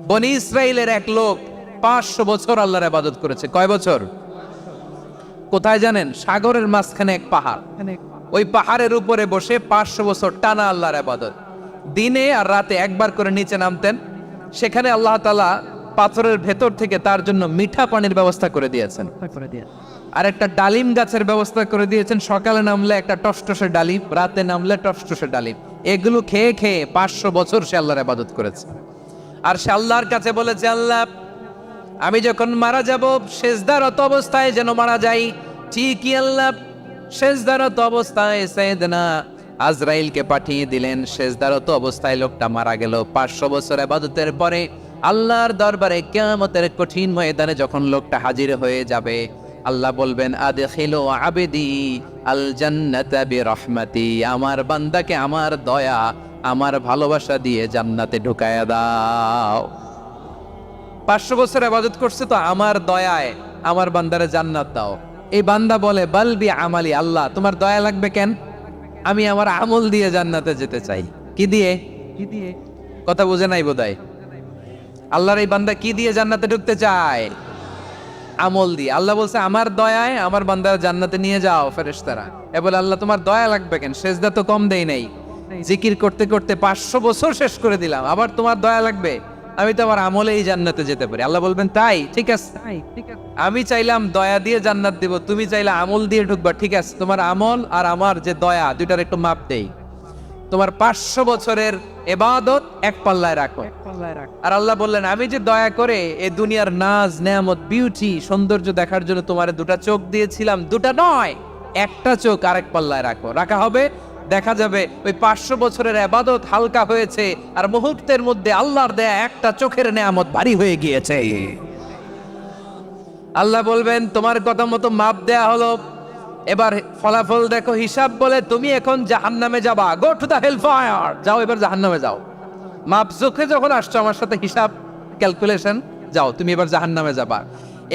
বনি ইসরাইলের এক লোক 500 বছর আল্লাহর ইবাদত করেছে। কয় বছর? কোথায় জানেন? সাগরের মাঝখানে এক পাহাড়, ওই পাহাড়ের উপরে বসে 500 বছর টানা আল্লাহর ইবাদত। দিনে আর রাতে একবার করে নিচে নামতেন। সেখানে আল্লাহ তাআলা পাথরের ভেতর থেকে তার জন্য মিঠা পানির ব্যবস্থা করে দিয়েছেন, আর একটা ডালিম গাছের ব্যবস্থা করে দিয়েছেন। সকালে নামলে একটা টসটসে ডালিম, রাতে নামলে টসটসে ডালিম। এগুলো খেয়ে খেয়ে 500 বছর সে আল্লাহর ইবাদত করেছে। আর সে আল্লাহর কাছে বলেছে, আল্লাহ আমি যখন মারা যাব সেজদারত অবস্থায় যেন মারা যাই। ঠিকই আল্লাহ সেজদারত অবস্থায় সাইয়েদনা আজরাইলকে পাঠিয়ে দিলেন। সেজদারত অবস্থায় লোকটা মারা গেল। 500 বছর ইবাদতের পরে আল্লাহর দরবারে কিয়ামতের কঠিন ময়দানে যখন লোকটা হাজির হয়ে যাবে, আল্লাহ বলবেন আদখিলু আবদি আল জান্নাতা বিরহমাতি, আমার বান্দাকে আমার দয়া আমার ভালোবাসা দিয়ে জান্নাতে ঢুকায়া দাও। 500 বছর ইবাদত করছে তো আমার দয়ায় আমার বান্দারে জান্নাত দাও। এই বান্দা বলে বালবি আমালি, আল্লাহ তোমার দয়া লাগবে কেন? আমি আমার আমল দিয়ে জান্নাতে যেতে চাই। কি দিয়ে? কথা বুঝে নাই বোধহয়। আল্লাহর এই বান্দা কি দিয়ে জান্নাতে ঢুকতে চায়? আমল দিয়ে। আল্লাহ বলছে আমার দয়ায় আমার বান্দার জান্নাতে নিয়ে যাও ফেরেশতারা। এ বলে আল্লাহ তোমার দয়া লাগবে কেন? সেজদা তো কম দেই নাই, জিকির করতে করতে 500 বছর শেষ করে দিলাম, আবার তোমার দয়া লাগবে? আমি তো আমার আমলে এই জান্নাতে যেতে পারি। আল্লাহ বলবেন তাই, ঠিক আছে। আমি চাইলাম দয়া দিয়ে জান্নাত দিব, তুমি চাইলে আমল দিয়ে ঢুকবা, ঠিক আছে। তোমার আমল আর আমার যে দয়া দুইটার একটু মাপ দেই। তোমার 500 বছরের ইবাদত এক পাল্লায় রাখো। আর আল্লাহ বললেন আমি যে দয়া করে এই দুনিয়ার নাজ নেয়ামত বিউটি সৌন্দর্য দেখার জন্য তোমারে দুটা চোখ দিয়েছিলাম, দুটা নয় একটা চোখ আরেক পাল্লায় রাখো। রাখা হবে, দেখা যাবে ওই 500 বছরের ইবাদত হালকা হয়েছে আর মুহূর্তের মধ্যে আল্লাহর দেয়া একটা চোখের নেয়ামত ভারী হয়ে গিয়েছে। আল্লাহ বলবেন তোমার কথা মতো মাপ দেয়া হলো, এবার ফলাফল দেখো। হিসাব বলে তুমি এখন জাহান্নামে যাবা, go to the hell fire, যাও এবার জাহান্নামে যাও। মাপ চোখে যখন আসছো আমার সাথে হিসাব ক্যালকুলেশন, যাও তুমি এবার জাহান্নামে যাবা।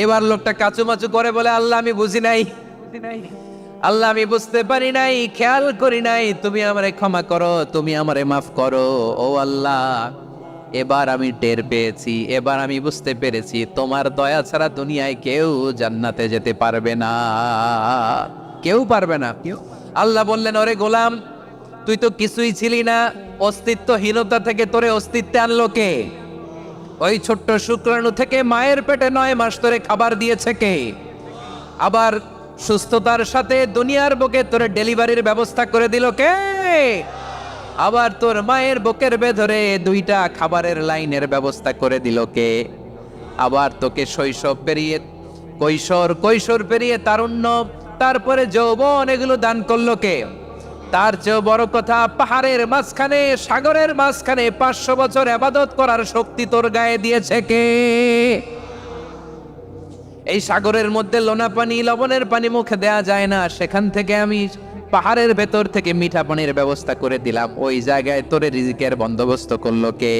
এবার লোকটা কাচুমাচু করে বলে আল্লাহ আমি বুঝি নাই, আল্লাহ আমি বুঝতে পারি নাই, খেয়াল করি নাই, তুমি আমারে ক্ষমা করো, তুমি আমারে মাফ করো। ও আল্লাহ এবার আমি টের পেয়েছি, এবার আমি বুঝতে পেরেছি তোমার দয়া ছাড়া দুনিয়ায় কেউ জান্নাতে যেতে পারবে না, কেউ পারবে না। আল্লাহ বললেন ওরে গোলাম তুই তো কিছুই ছিলি না, অস্তিত্বহীনতা থেকে তোরে অস্তিত্বে আনলো কে? ওই ছোট্ট শুক্রাণু থেকে মায়ের পেটে 9 মাস ধরে খাবার দিয়েছে কে? আবার সুস্থতার সাথে দুনিয়ার বুকে তোরে ডেলিভারির ব্যবস্থা করে দিল কে? আবার তোর মায়ের বুকের ভেতরে 2টা খাবারের লাইনের ব্যবস্থা করে দিল কে? আবার তোকে শৈশব পেরিয়ে কৈশোর পেরিয়ে তারুণ্য, তারপরে যৌবন, এগুলো দান করলো কে? তার চেয়েও বড় কথা, পাহাড়ের মাঝখানে সাগরের মাঝখানে 500 বছর ইবাদত করার শক্তি তোর গায়ে দিয়েছে কে? এই সাগরের মধ্যে লোনা পানি লবণের পানি মুখে দেয়া যায় না, সেখান থেকে আমি পাহাড়ের ভেতর থেকে মিঠা পানির ব্যবস্থা করে দিলাম। ওই জায়গায় তোরে রিজিকের বন্দোবস্ত করলো কে?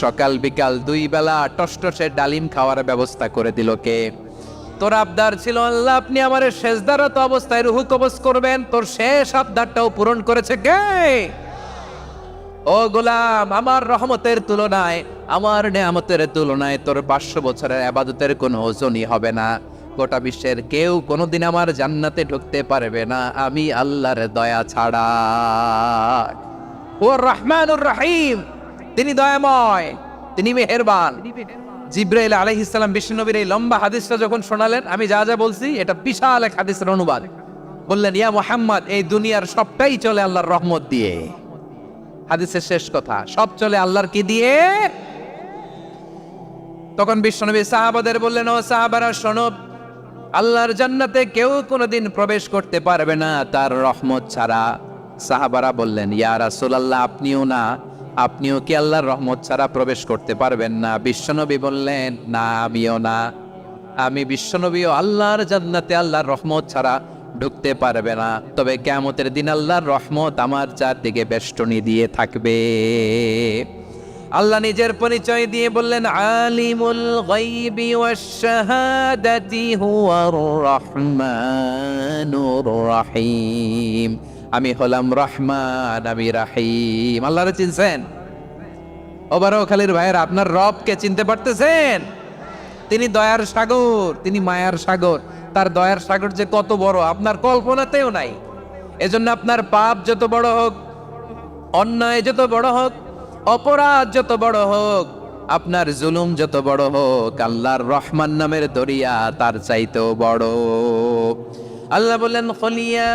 সকাল বিকাল 2 বেলা টসটসে ডালিম খাওয়ার ব্যবস্থা করে দিল কে? তোর আবদার ছিল আল্লাহ আপনি আমারে সেজদারত অবস্থায় রুহু কবজ করবেন, তোর শেষ আবদারটাও পূরণ করেছে কে? ও গোলাম আমার রহমতের তুলনায়, আমার নেয়ামতের তুলনায় তোর 500 বছরের ইবাদতের কোনো ওজনই হবে না। গোটা বিশ্বের কেউ কোনোদিন আমার জান্নাতে ঢুকতে পারবে না আমি আল্লাহর দয়া ছাড়া। ও রহমানুর রহিম, তিনি দয়াময়, তিনি মেহেরবান। জিব্রাইল আলাইহিস সালাম বিশ্বনবীর এই লম্বা হাদিসটা যখন শোনালেন, আমি যা যা বলছি এটা বিশাল এক হাদিসের অনুবাদ। বললেন ইয়া মুহাম্মদ এই দুনিয়ার সবটাই চলে আল্লাহর রহমত দিয়ে। হাদিসের শেষ কথা, সব চলে আল্লাহর কি দিয়ে? তখন বিশ্বনবী সাহাবাদের বললেন ও সাহাবারা শোনো, আল্লাহর জান্নাতে কেউ কোনোদিন প্রবেশ করতে পারবে না তার রহমত ছাড়া। সাহাবারা বললেন ইয়া রাসূলুল্লাহ আপনিও না, আপনিও কি আল্লাহর রহমত ছাড়া প্রবেশ করতে পারবেন না? বিশ্বনবী বললেন না আমিও না, আমি বিশ্বনবীও আল্লাহর জান্নাতে আল্লাহর রহমত ছাড়া ঢুকতে পারবে না। তবে কিয়ামতের দিন আল্লাহর রহমত আমার চারদিকে বেষ্টনী দিয়ে থাকবে। আল্লাহ নিজের পরিচয় দিয়ে বললেন আলিমুল গায়বি ওয়াশ শাহাদাতি হুয়ার রহমানুর রহিম, আমি হলাম রহমান, আমি রাহিম। আল্লাহরে চিনছেন? ও বারোখালীর ভাইয়েরা, আপনার রবকে চিনতে পারতেছেন? তিনি দয়ার সাগর, তিনি মায়ার সাগর। তার দয়ার সাগর যে কত বড় আপনার কল্পনাতেও নাই। এজন্য আপনার পাপ যত বড় হোক, অন্যায় যত বড় হোক, অপরাধ যত বড় হোক, আপনার জুলুম যত বড় হোক, আল্লাহর রহমান নামের দরিয়া তার চাইতেও বড়। আল্লাহ বললেন, খলিয়া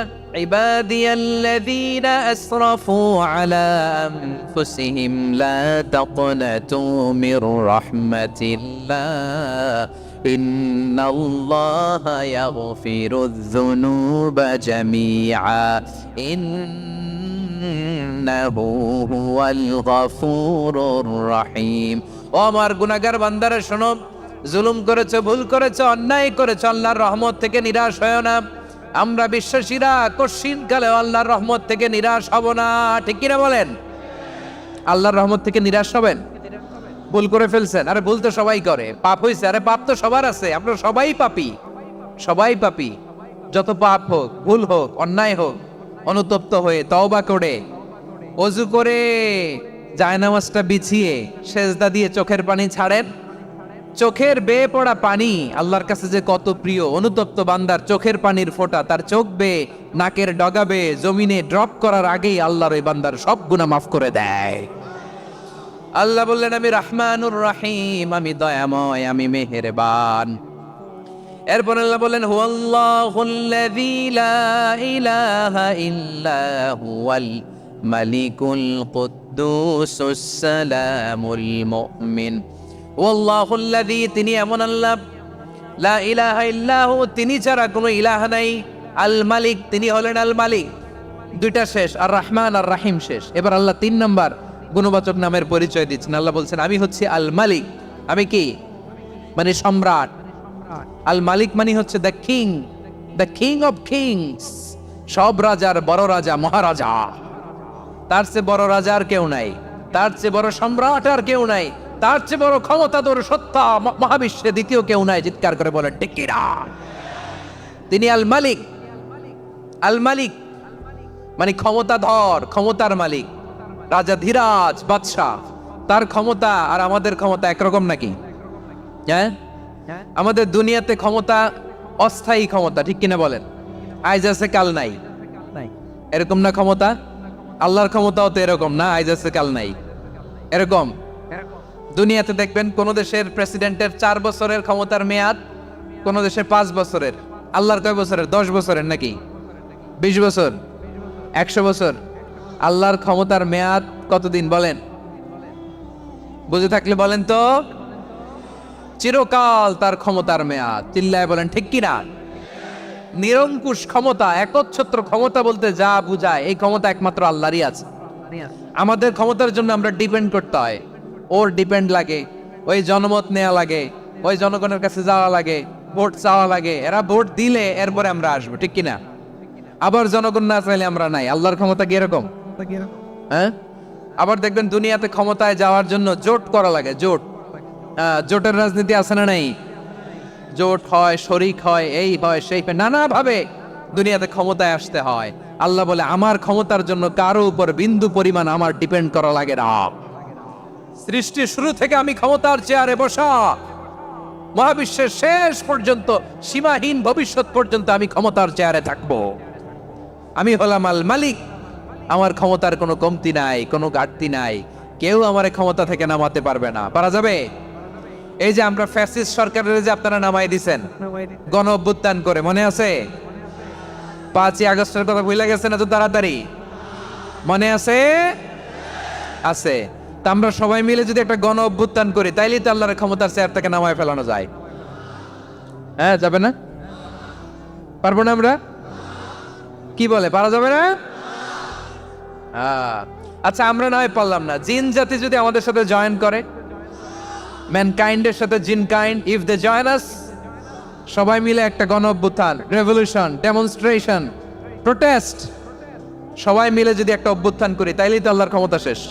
ইবাদিয়াল্লাযীনা আসরাফু আলা আনফুসিহিম লা তাকনাতু মির রাহমাতিল্লাহ ইন্নাল্লাহা ইয়াগফিরুয যুনুবা জামিআ ইন্নাহু হুয়াল গফুরুর রহিম। ও আমার গুনাহগার বান্দারা শোনো, জুলুম করেছো, ভুল করেছো, অন্যায় করেছো, আল্লাহর রহমত থেকে নিরাশ হয়ো না। আমরা বিশ্বাসীরা কঠিনকালে আল্লাহর রহমত থেকে নিরাশ হব না, ঠিক কিনা বলেন? আল্লাহর রহমত থেকে নিরাশ হবেন? ভুল করে ফেলছেন, আরে ভুল তো সবাই করে। পাপ হয়েছে, আরে পাপ তো সবার আছে, আমরা সবাই পাপী, সবাই পাপী। যত পাপ হোক, ভুল হোক, অন্যায় হোক, অনুতপ্ত হয়ে তওবা করে, ওযু করে, জায়নামাজটা বিছিয়ে সেজদা দিয়ে চোখের পানি ছাড়েন। চোখের বেয়ে পড়া পানি আল্লাহর কাছে যে কত প্রিয়। অনুতপ্ত বান্দার চোখের পানির ফোঁটা তার চোখ বেয়ে, নাকের ডগা বেয়ে জমিনে ড্রপ করার আগেই আল্লাহর ওই বান্দার সব গুনাহ মাফ করে দেয়। আল্লাহ বললেন, আমি রহমানুর রহিম, আমি দয়াময়, আমি মেহেরবান। এরপর আল্লাহ বললেন, হুয়াল্লাহুল্লাযী লা ইলাহা ইল্লা হুয়াল মালিকুল কুদ্দুসুস সালামুল মুমিন। ওয়াল্লাহুল্লাযী, তিনি এমন আল্লাহ, লা ইলাহা ইল্লাহু, তিনি ছাড়া কোনো ইলাহ নাই। আল মালিক, তিনি হলেন আল মালিক। দুইটা শেষ, আর রহমান আর রাহিম শেষ। এবার আল্লাহ 3 নাম্বার গুণবাচক নামের পরিচয় দিচ্ছেন। আল্লাহ বলছেন, আমি হচ্ছে আল মালিক। আমি কি? মানে সম্রাট। আল মালিক মানে হচ্ছে the king, the king of kings, সব রাজার বড় রাজা, মহারাজা। তার চেয়ে বড় রাজা আর কেউ নাই, তার চেয়ে বড় সম্রাট আর কেউ নাই, তার চেয়ে বড় ক্ষমতাধর সত্তা মহাবিশ্বে দ্বিতীয় কেউ নাই। চিৎকার করে বলেন ঠিক কিনা? তিনি আল মালিক। আল মালিক মানে ক্ষমতাধর, ক্ষমতার মালিক, রাজা ধীরাজ বাদশাহ। তার ক্ষমতা আর আমাদের ক্ষমতা একরকম নাকি? হ্যাঁ, আমাদের দুনিয়াতে ক্ষমতা অস্থায়ী ক্ষমতা, ঠিক কিনা বলেন? আজ আছে কাল নাই, এরকম না ক্ষমতা? আল্লাহর ক্ষমতাও তো এরকম না, আজ আছে কাল নাই, এরকম। দুনিয়াতে দেখবেন কোন দেশের প্রেসিডেন্টের 4 বছরের ক্ষমতার মেয়াদ, কোন দেশের 5 বছরের। আল্লাহর কয় বছরের? 10 বছরের নাকি 20 বছর, 100 বছর। আল্লাহর ক্ষমতার মেয়াদ কতদিন বলেন? বুঝে থাকলে বলেন তো। চিরকাল তার ক্ষমতার মেয়াদ। চিল্লায় বলেন ঠিক কিনা? নিরঙ্কুশ ক্ষমতা, একচ্ছত্র ক্ষমতা বলতে যা বুঝায়, এই ক্ষমতা একমাত্র আল্লাহরই আছে। আমাদের ক্ষমতার জন্য আমরা ডিপেন্ড করতে হয়, ওর ডিপেন্ড লাগে, ওই জনমত নেওয়া লাগে, ওই জনগণের কাছে যাওয়া লাগে, ভোট চাওয়া লাগে। এরা ভোট দিলে এরপরে আমরা আসবো, ঠিক কিনা? আবার জনগণ না চাইলে আমরা নাই। আল্লাহর ক্ষমতা কি এরকম? হ্যাঁ। আবার দেখবেন দুনিয়াতে ক্ষমতায় যাওয়ার জন্য জোট করা লাগে, জোট। জোটের রাজনীতি আছে না নাই? জোট হয়, শরিক হয়, এই হয়, সেই হয়, নানাভাবে দুনিয়াতে ক্ষমতায় আসতে হয়। আল্লাহ বলে, আমার ক্ষমতার জন্য কারো উপর বিন্দু পরিমাণ আমার ডিপেন্ড করা লাগে না। সৃষ্টির শুরু থেকে আমি ক্ষমতার চেয়ারে বসা, মহাবিশ্বের শেষ পর্যন্ত, সীমাহীন ভবিষ্যৎ পর্যন্ত আমি ক্ষমতার চেয়ারে থাকবো। আমি হলাম আল মালিক। আমার ক্ষমতার কোনো কমতি নাই, কোনো ঘাটতি নাই। কেউ আমার ক্ষমতা থেকে নামাতে পারবে না। পারা যাবে? এই যে আমরা ফ্যাসিস্ট সরকারের যে আপনারা নামাই দিছেন গণ অভ্যুত্থান করে, মনে আছে? 5ই আগস্টের কথা ভুলে গেছেন এত তাড়াতাড়ি? মনে আছে? আছে। তা আমরা সবাই মিলে যদি একটা গণ অভ্যুত্থান করি, তাইলেই তো আল্লাহর ক্ষমতার চেয়ার থেকে নামায় ফেলানো যায়। হ্যাঁ, যাবে না? পারবো না আমরা? কি বলে, পারা যাবে না? আচ্ছা, আমরা না হয় পারলাম না, জিন জাতি যদি আমাদের সাথে জয়েন করে, ম্যানকাইন্ডের সাথে জিনকাইন্ড, ইফ দে জয়েন আস, সবাই মিলে একটা গণ অভ্যুত্থান, রেভলিউশন, ডেমনস্ট্রেশন, প্রোটেস্ট, সবাই মিলে যদি একটা অভ্যুত্থান করি, তাইলেই তো আল্লাহর ক্ষমতা শেষ।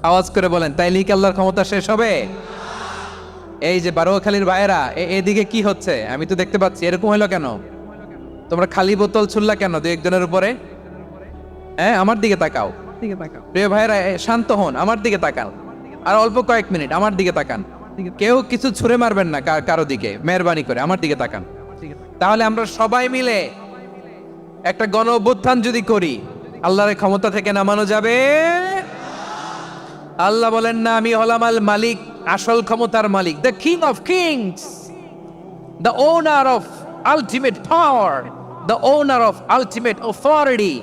আওয়াজ করে বলেন, তাইলেই কি আল্লাহর ক্ষমতা শেষ হবে? এই যে বারোয়াখালীর ভাইয়েরা, এদিকে কি হচ্ছে আমি তো দেখতে পাচ্ছি। এরকম হলো কেন? তোমরা খালি বোতল ছুড়লা কেন 2-1 জনের উপরে? হ্যাঁ, আমার দিকে তাকাও। প্রিয় ভাইরা, শান্ত হন, আমার দিকে তাকান, আর অল্প কয়েক মিনিট আমার দিকে তাকান। কেউ কিছু ছুঁড়ে মারবেন না কারো দিকে, মেহরবানি করে আমার দিকে তাকান। তাহলে আমরা সবাই মিলে একটা গণ অভ্যুত্থান যদি করি, আল্লাহর ক্ষমতা থেকে নামানো যাবে। আল্লাহ বলেন না, আমি হলাম আল মালিক, আসল ক্ষমতার মালিক, the king of kings, the owner of ultimate power, the owner of ultimate authority,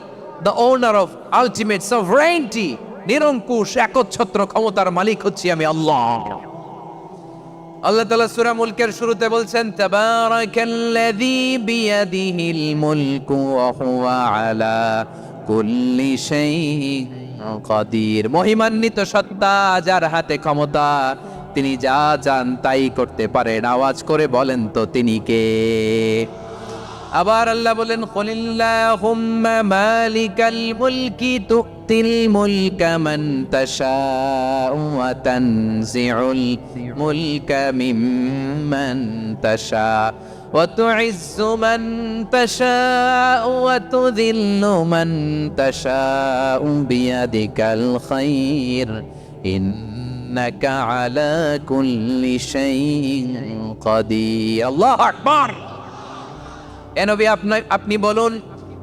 the owner of ultimate sovereignty. নিরঙ্কুশ একচ্ছত্র ক্ষমতার মালিক হচ্ছি আমি আল্লাহ। আল্লাহ তাআলা সূরা মুলকের শুরুতে বলছেন, তাবারাকাল্লাযী বিয়াদিহিল মুলকু ওয়া হুয়া আলা কুল্লি শাইইন কাদির। মহিমান্বিত সত্তা, যার হাতে ক্ষমতা, তিনি যা চান তাই করতে পারেন। আওয়াজ করে বলেন তো তিনি কে? আবার আল্লাহ বলেন, কুলিল্লাহুম্মা মালিকাল মুলকি তুতিল মুলকা মান তাশাউ ওয়া তানজিউল মুলকা মিম্মান তাশা ওয়া তুইজ্জু মান তাশাউ ওয়া তুযিল্লু মান তাশাউ বিয়াদিকাল খায়র ইন্নাকা আলা কুল্লি শাইইন কাদির। আল্লাহু আকবার। এ নবী, আপনি বলুন,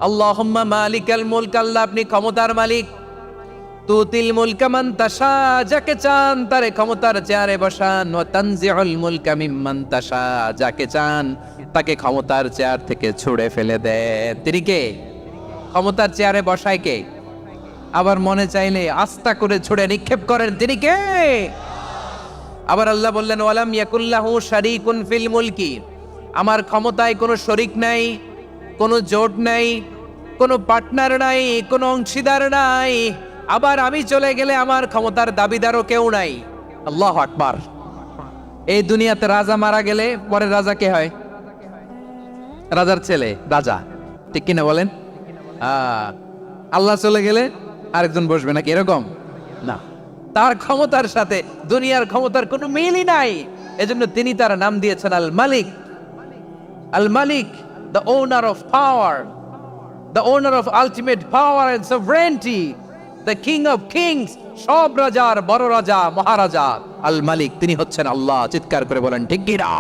আল্লাহুম্মা মালিকাল মুলক, আল্লাহ আপনি ক্ষমতার মালিক। তুতিল মুলকা মান তাশা, যাকে চান তারে ক্ষমতার চেয়ারে বসান। ওয়া তানজিউল মুলকা মিম্মান তাশা, যাকে চান তাকে ক্ষমতার চেয়ার থেকে ছুঁড়ে ফেলে দেন। তিনি কে? ক্ষমতার চেয়ারে বসায় কে? আবার মনে চাইলে আস্থা করে ছুঁড়ে নিক্ষেপ করেন, তিনি কে? আবার আল্লাহ বললেন, ওয়ালাম ইয়াকুল্লাহু শারীকুন ফিল মুলকি, আমার ক্ষমতায় কোনো শরিক নাই, কোনো জোট নাই, কোনো পার্টনার নাই, কোনো অংশীদার নাই। আবার আমি চলে গেলে আমার ক্ষমতার দাবিদারও কেউ নাই। আল্লাহু আকবার। এই দুনিয়াতে রাজা মারা গেলে পরে রাজা কে হয়? রাজার ছেলে রাজা, ঠিক কিনা বলেন? আল্লাহ চলে গেলে আরেকজন বসবে নাকি? এরকম না, তার ক্ষমতার সাথে দুনিয়ার ক্ষমতার কোনো মিলই নাই। এজন্য তিনি তার নাম দিয়েছেন আল মালিক। Al Malik, the owner of power, the owner of ultimate power and sovereignty, the king of kings, সব রাজার বড় রাজা, মহারাজা আল মালিক, তিনি হচ্ছেন আল্লাহ। চিৎকার করে বলেন ঠিক কি না?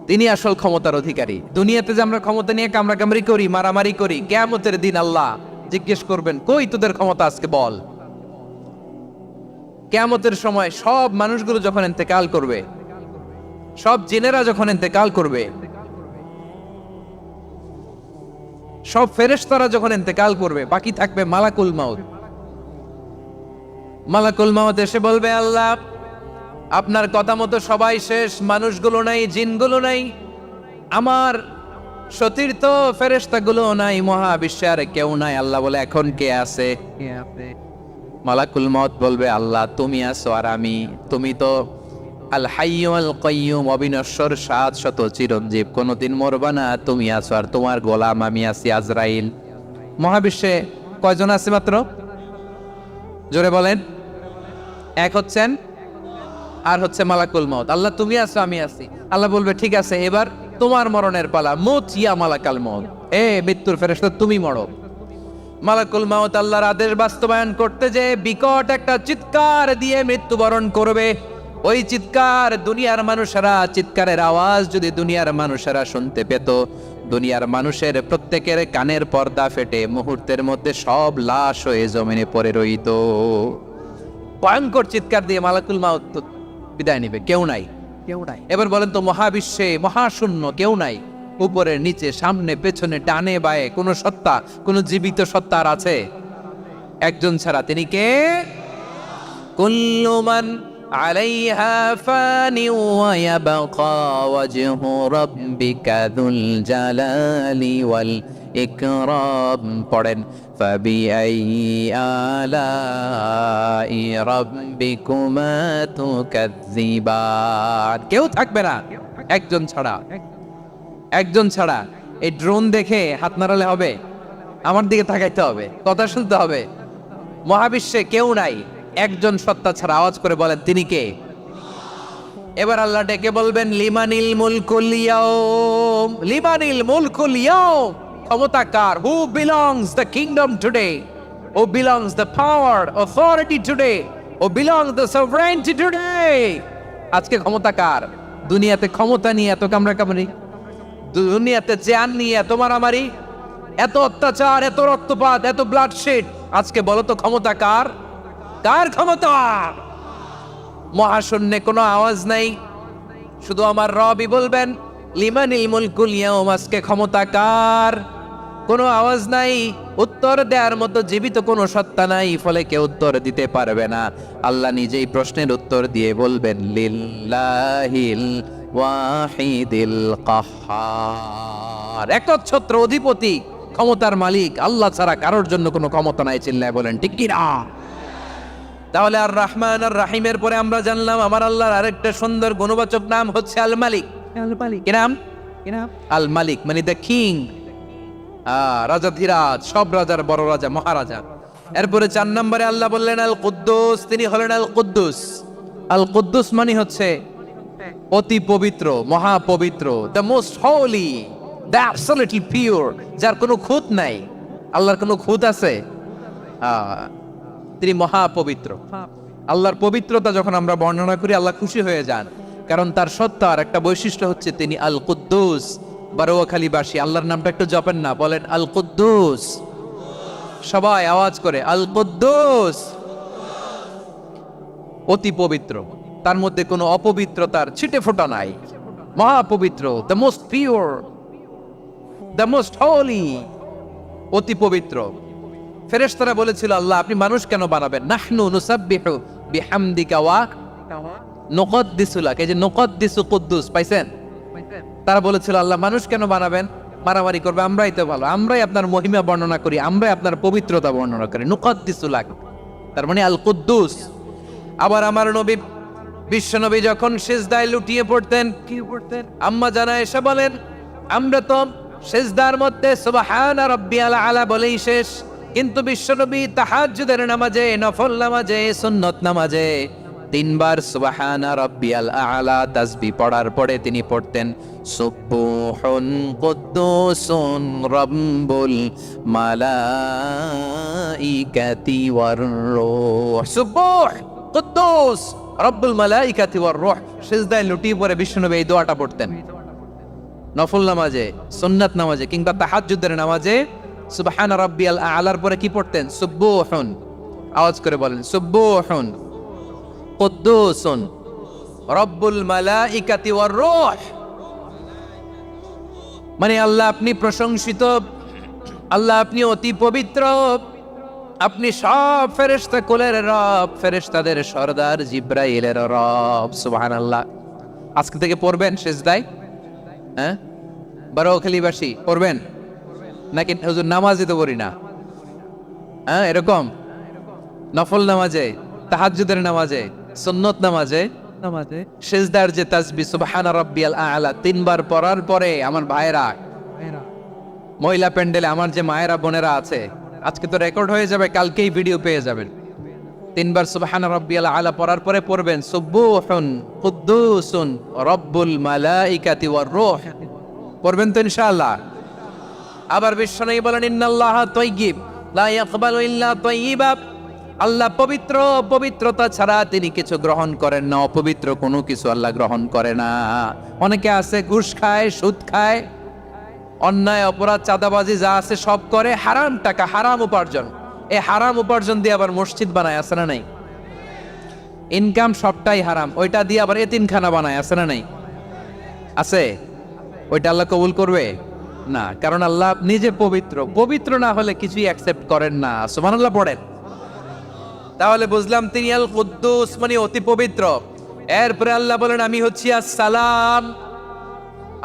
তিনি আসল ক্ষমতার অধিকারী। দুনিয়াতে যে আমরা ক্ষমতা নিয়ে কামড়াকামড়ি করি, মারামারি করি, কিয়ামতের দিন আল্লাহ জিজ্ঞেস করবেন, কই তোদের ক্ষমতা আজকে বল। কিয়ামতের সময় সব মানুষগুলো যখন ইন্তেকাল করবে, সব জিনেরা যখন ইন্তেকাল করবে, সব ফেরেশতারা যখন ইন্তেকাল করবে, বাকি থাকবে মালাকুল মাউত। মালাকুল মাউত এসে বলবে, আল্লাহ আপনার কথা মতো সবাই শেষ, মানুষগুলো নাই, জিনগুলো নাই, আমার সতীর্থ ফেরেশতাগুলো নাই, মহাবিশ্বে আর কেউ নাই। আল্লাহ বলে, এখন কে আছে? মালাকুল মাউত বলবে, আল্লাহ তুমি আছো আর আমি। তুমি তো আল হাইয়্যু আল কাইয়্যুম, অবিনশ্বর, শাশ্বত, চিরঞ্জীব, কোনদিন মরবা না, তুমি আছো আর তোমার গোলাম আমি আছি আজরাইল। মহাবিশ্বে কয়জন আছে মাত্র? জোরে বলেন। এক হচ্ছেন আর হচ্ছে মালাকুল মাউত। আল্লাহ তুমি আছো আমি আছি। আল্লাহ বলবে, ঠিক আছে, এবার তোমার মরণের পালা, মুত ইয়া মালাকাল মাউত, এ মৃত্যুর ফেরেশতা তুমি মরো। মালাকুল মাউত আল্লাহর আদেশ বাস্তবায়ন করতে যে বিকট একটা চিৎকার দিয়ে মৃত্যুবরণ করবে। ওই চিৎকার দুনিয়ার মানুষেরা, চিৎকারের আওয়াজ যদি দুনিয়ার মানুষেরা শুনতে পেত, দুনিয়ার মানুষের প্রত্যেকের কানের পর্দা ফেটে মুহূর্তের মধ্যে সব লাশ হয়ে জমিনে পড়ে রইত। ভয়ঙ্কর চিৎকার দিয়ে মালাকুল মাউত বিদায় নিবে, কেউ নাই, কেউ নাই। এবার বলেন তো, মহাবিশ্বে মহাশূন্য, কেউ নাই, উপরে নিচে সামনে পেছনে ডানে বায়ে কোন সত্তা, কোন জীবিত সত্তা আর আছে? একজন ছাড়া, তিনি কে? কুল্লু মান আলাইহা ফানি ওয়া ইয়াবকা ওয়াজহু রাব্বিকা যুল জালালি ওয়াল ইকরাম। পড়েন, ফাবিআইয়ি আলাই রাব্বিকুমা তুকাজ্জিবান। কেউ থাকবে না একজন ছাড়া, একজন ছাড়া। এই ড্রোন দেখে হাত নাড়ালে হবে? আমার দিকে তাকাইতে হবে, কথা শুনতে হবে। মহাবিশ্বে কেউ নাই, একজন সত্তা ছাড়া। আওয়াজ করে বলেন, তিনি কে? এবার আল্লাহ ডেকে বলবেন, লিমানিল মুলকুল ইয়াউম, লিমানিল মুলকুল ইয়াউম, ক্ষমতা কার? Who belongs the kingdom today? who belongs the power, authority today, who belongs the sovereignty today. আজকে ক্ষমতা কার? দুনিয়াতে ক্ষমতা নিয়ে এত কামড়াকামড়ি, দুনিয়াতে জান নিয়ে এত মারামারি, এত অত্যাচার, এত রক্তপাত, এত ব্লাডশেড। আজকে বলো তো ক্ষমতা কার? কার ক্ষমতা? মহাশূন্যে কোনো আওয়াজ নাই, শুধু আমার রবই বলবেন লিমানিল মুলকুল ইয়াউম। আজকে ক্ষমতা কার? কোনো আওয়াজ নাই, উত্তর দেওয়ার মতো জীবিত কোনো সত্তা নাই, ফলে কেউ উত্তর দিতে পারবে না। আল্লাহ নিজেই প্রশ্নের উত্তর দিয়ে বলবেন লিল্লাহিল ওয়াহিদিল কাহ্হার। একচ্ছত্র অধিপতি, ক্ষমতার মালিক আল্লাহ ছাড়া কারোর জন্য কোনো ক্ষমতা নাই। চিল্লায় বলেন ঠিক কি না? তাহলে আর রহমান আর রাহিমের পরে আমরা জানলাম আমার আল্লাহর আরেকটা সুন্দর গুণবাচক নাম হচ্ছে আল মালিক। কি নাম? আল মালিক মানে দ্য কিং, রাজাধিরাজ, সব রাজার বড় রাজা, মহারাজা। এরপরে 4 নম্বরে আল্লাহ বললেন আল কুদ্দুস, তিনি হলেন আল কুদ্দুস। আল কুদ্দুস মানে হচ্ছে অতি পবিত্র, মহাপবিত্র, the most holy, the absolutely pure, যার কোনো খুঁত নাই। আল্লাহর কোনো খুঁত আছে? তিনি মহাপবিত্র। আল্লাহর পবিত্রতা যখন আমরা বর্ণনা করি আল্লাহ খুশি হয়ে যান, কারণ তার সত্তার একটা বৈশিষ্ট্য হচ্ছে তিনি আল কুদ্দুস। বারোয়াখালীবাসী আল্লাহর নামটা একটু জপেন না, বলেন আল কুদ্দুস, সবাই আওয়াজ করে আল কুদ্দুস। অতি পবিত্র, তার মধ্যে কোনো অপবিত্রতার ছিটে ফোঁটা নাই, মহাপবিত্র, the most pure, the most holy, অতি পবিত্র। ফেরেশতারা বলেছিল আল্লাহ আপনি মানুষ কেন বানাবেন? নাহনু নুসাব্বিহু বিহামদিকা ওয়া নুকদ্দিসু লাক। এই যে নুকদ্দিসু কুদ্দুস পাইছেন? তারা বলেছিল আল্লাহ মানুষ কেন বানাবেন? মারামারি করবে, আমরাই তো ভালো, আমরাই আপনার মহিমা বর্ণনা করি, আমরাই আপনার পবিত্রতা বর্ণনা করি। নুকদ্দিসু লাক তার মানে আল কুদ্দুস। আবার আমার নবী বিশ্ব নবী যখন সিজদায় লুটিয়ে পড়তেন, কি পড়তেন? আম্মা জানা এসে বলেন আমরা তো সিজদার মধ্যে সুবহান রাব্বিয়াল আলা বলেই শেষ, কিন্তু বিশ্বনবী তাহাজ্জুদের নামাজে, নফল নামাজে, সুন্নত নামাজে 3 বার সুবহানা রাব্বিয়াল আলা তাসবিহ পড়ার পরে তিনি পড়তেন সুবহুন কুদ্দুসুন রাব্বুল মালাইকাতি ওয়ার রূহ। সুবহ কুদ্দুস রাব্বুল মালাইকাতি ওয়ার রূহ। সিজদায় লুটিয়ে পড়ে বিশ্বনবী এই দোয়াটা পড়তেন নফল নামাজে, সুন্নাত নামাজে কিংবা তাহাজ্জুদের নামাজে। সুবহান রাব্বিয়াল আলার পরে কি পড়তেন? সুবহুন, আওয়াজ করে বলেন সুবহুন কুদ্দুসুন রাব্বুল মালাইকাতি ওয়ার রূহ। মানে আল্লাহ আপনি প্রশংসিত, আল্লাহ আপনি অতি পবিত্র, আপনি সব ফেরেশতা কুলের রব, ফেরেশতাদের সরদার জিব্রাইলের রব। সুবহানাল্লাহ। আজকে থেকে পড়বেন সিজদায়? হ্যাঁ, বারোয়াখালীবাসী পড়বেন নাকি হুজুর নামাজই তো পড়ি না? হ্যাঁ, এরকম নফল নামাজে, তাহাজ্জুদের নামাজে, সুন্নত নামাজে সিজদার যে তাসবিহ সুবহান রাব্বিয়াল আলা 3 বার পড়ার পরে আমার ভাইরা, মহিলা প্যান্ডেলে আমার যে মায়েরা বোনেরা আছে, আজকে তো রেকর্ড হয়ে যাবে, কালকেই ভিডিও পেয়ে যাবেন। 3 বার সুবহান রাব্বিয়াল আলা পড়ার পরে পড়বেন সুবহুন কুদ্দুসুন রাব্বুল মালাইকাতি ওয়ার রূহ। পড়বেন তো ইনশাআল্লাহ? আবার বিশ্বনবী বলেন ইন্নাল্লাহা তাইয়্যিব লা ইয়াকবালু ইল্লা তাইয়্যিবা। আল্লাহ পবিত্র, পবিত্রতা ছাড়া তিনি কিছু গ্রহণ করেন না, অপবিত্র কোনো কিছু আল্লাহ গ্রহণ করে না। অনেকে আছে ঘুষ খায়, সুদ খায়, অন্যায় অপরাধ চাঁদাবাজি যা আছে সব করে, হারাম টাকা, হারাম উপার্জন। এই হারাম উপার্জন দিয়ে আবার মসজিদ বানায়, আছে না নাই? ইনকাম সবটাই হারাম, ওইটা দিয়ে আবার এতিমখানা বানায়, আছে না নাই? আছে। ওইটা আল্লাহ কবুল করবে না, কারণ আল্লাহ নিজে পবিত্র। পবিত্র না হলে কিছুই অ্যাকসেপ্ট করেন না। সুবহানাল্লাহ পড়েন। তাহলে বুঝলাম তিনি আল কুদ্দুস মানে অতি পবিত্র। এরপরে আল্লাহ বলেন আমি হচ্ছি আসসালাম।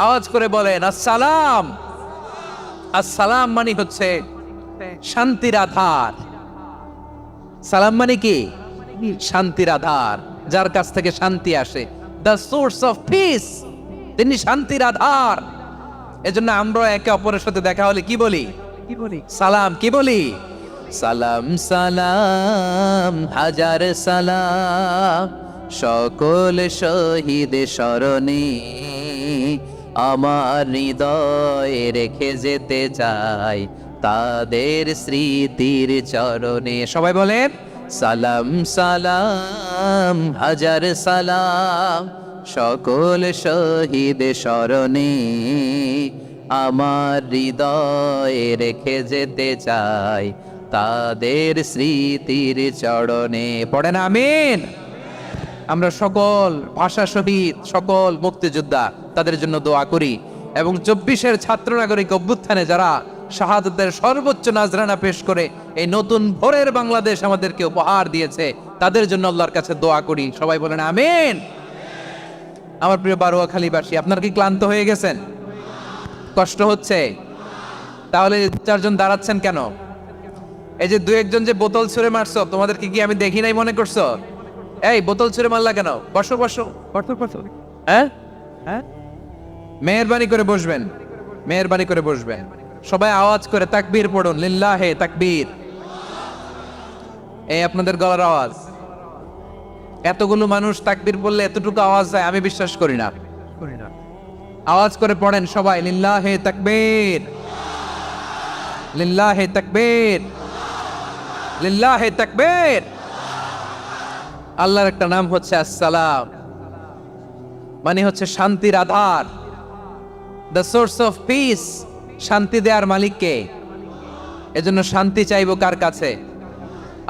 আওয়াজ করে বলেন আসসালাম। আসসালাম মানে হচ্ছে শান্তির আধার। সালাম মানে কি? শান্তির আধার, যার কাছ থেকে শান্তি আসে, দ্য সোর্স অফ পিস। তিনি শান্তির আধার। এজন্য আমরা একে অপরের সাথে দেখা হলে কি বলি? সালাম। কি বলি? সালাম সালাম হাজার সালাম, সকল শহীদ স্মরণে আমার হৃদয়ে রেখে যেতে চাই তাদের স্মৃতির চরণে। সবাই বলেন সালাম সালাম হাজার সালাম, সকল শহীদ স্মরণে আমার হৃদয়ে রেখে যেতে চাই তাদের স্মৃতির চরণে। পড়েন আমিন। আমরা সকল ভাষা শহীদ, সকল মুক্তিযোদ্ধা তাদের জন্য দোয়া করি, এবং 24-এর ছাত্র নাগরিক অভ্যুত্থানে যারা শাহাদাতের সর্বোচ্চ নাজরানা পেশ করে এই নতুন ভোরের বাংলাদেশ আমাদেরকে উপহার দিয়েছে, তাদের জন্য আল্লাহর কাছে দোয়া করি। সবাই বলেন আমিন। আমার প্রিয় বারোয়াখালীবাসী, আপনারা কি ক্লান্ত হয়ে গেছেন? কষ্ট হচ্ছে? তাহলে 4জন দাঁড়াচ্ছেন কেন? এই যে 2-1জন যে বোতল ছুঁড়ে মারছো, তোমাদেরকে কি আমি দেখি নাই মনে করছো? এই বোতল ছুঁড়ে মারলা কেন? বসো বসো বসো। হ্যাঁ হ্যাঁ, মেহেরবানি করে বসবেন, মেহেরবানি করে বসবেন। সবাই আওয়াজ করে তাকবীর পড়ুন, লিল্লাহে তাকবীর। এই আপনাদের গলার আওয়াজ। এতগুলো মানুষ তাকবীর বললে এতটুকু আওয়াজ হয়, আমি বিশ্বাস করি না। আওয়াজ করে পড়েন সবাই, লিল্লাহে তাকবীর, লিল্লাহে তাকবীর, লিল্লাহে তাকবীর। আল্লাহর একটা নাম হচ্ছে আসসালাম, মানে হচ্ছে শান্তির আধার, দ্য সোর্স অফ পিস। শান্তি দেওয়ার মালিক কে? এজন্য শান্তি চাইবো কার কাছে?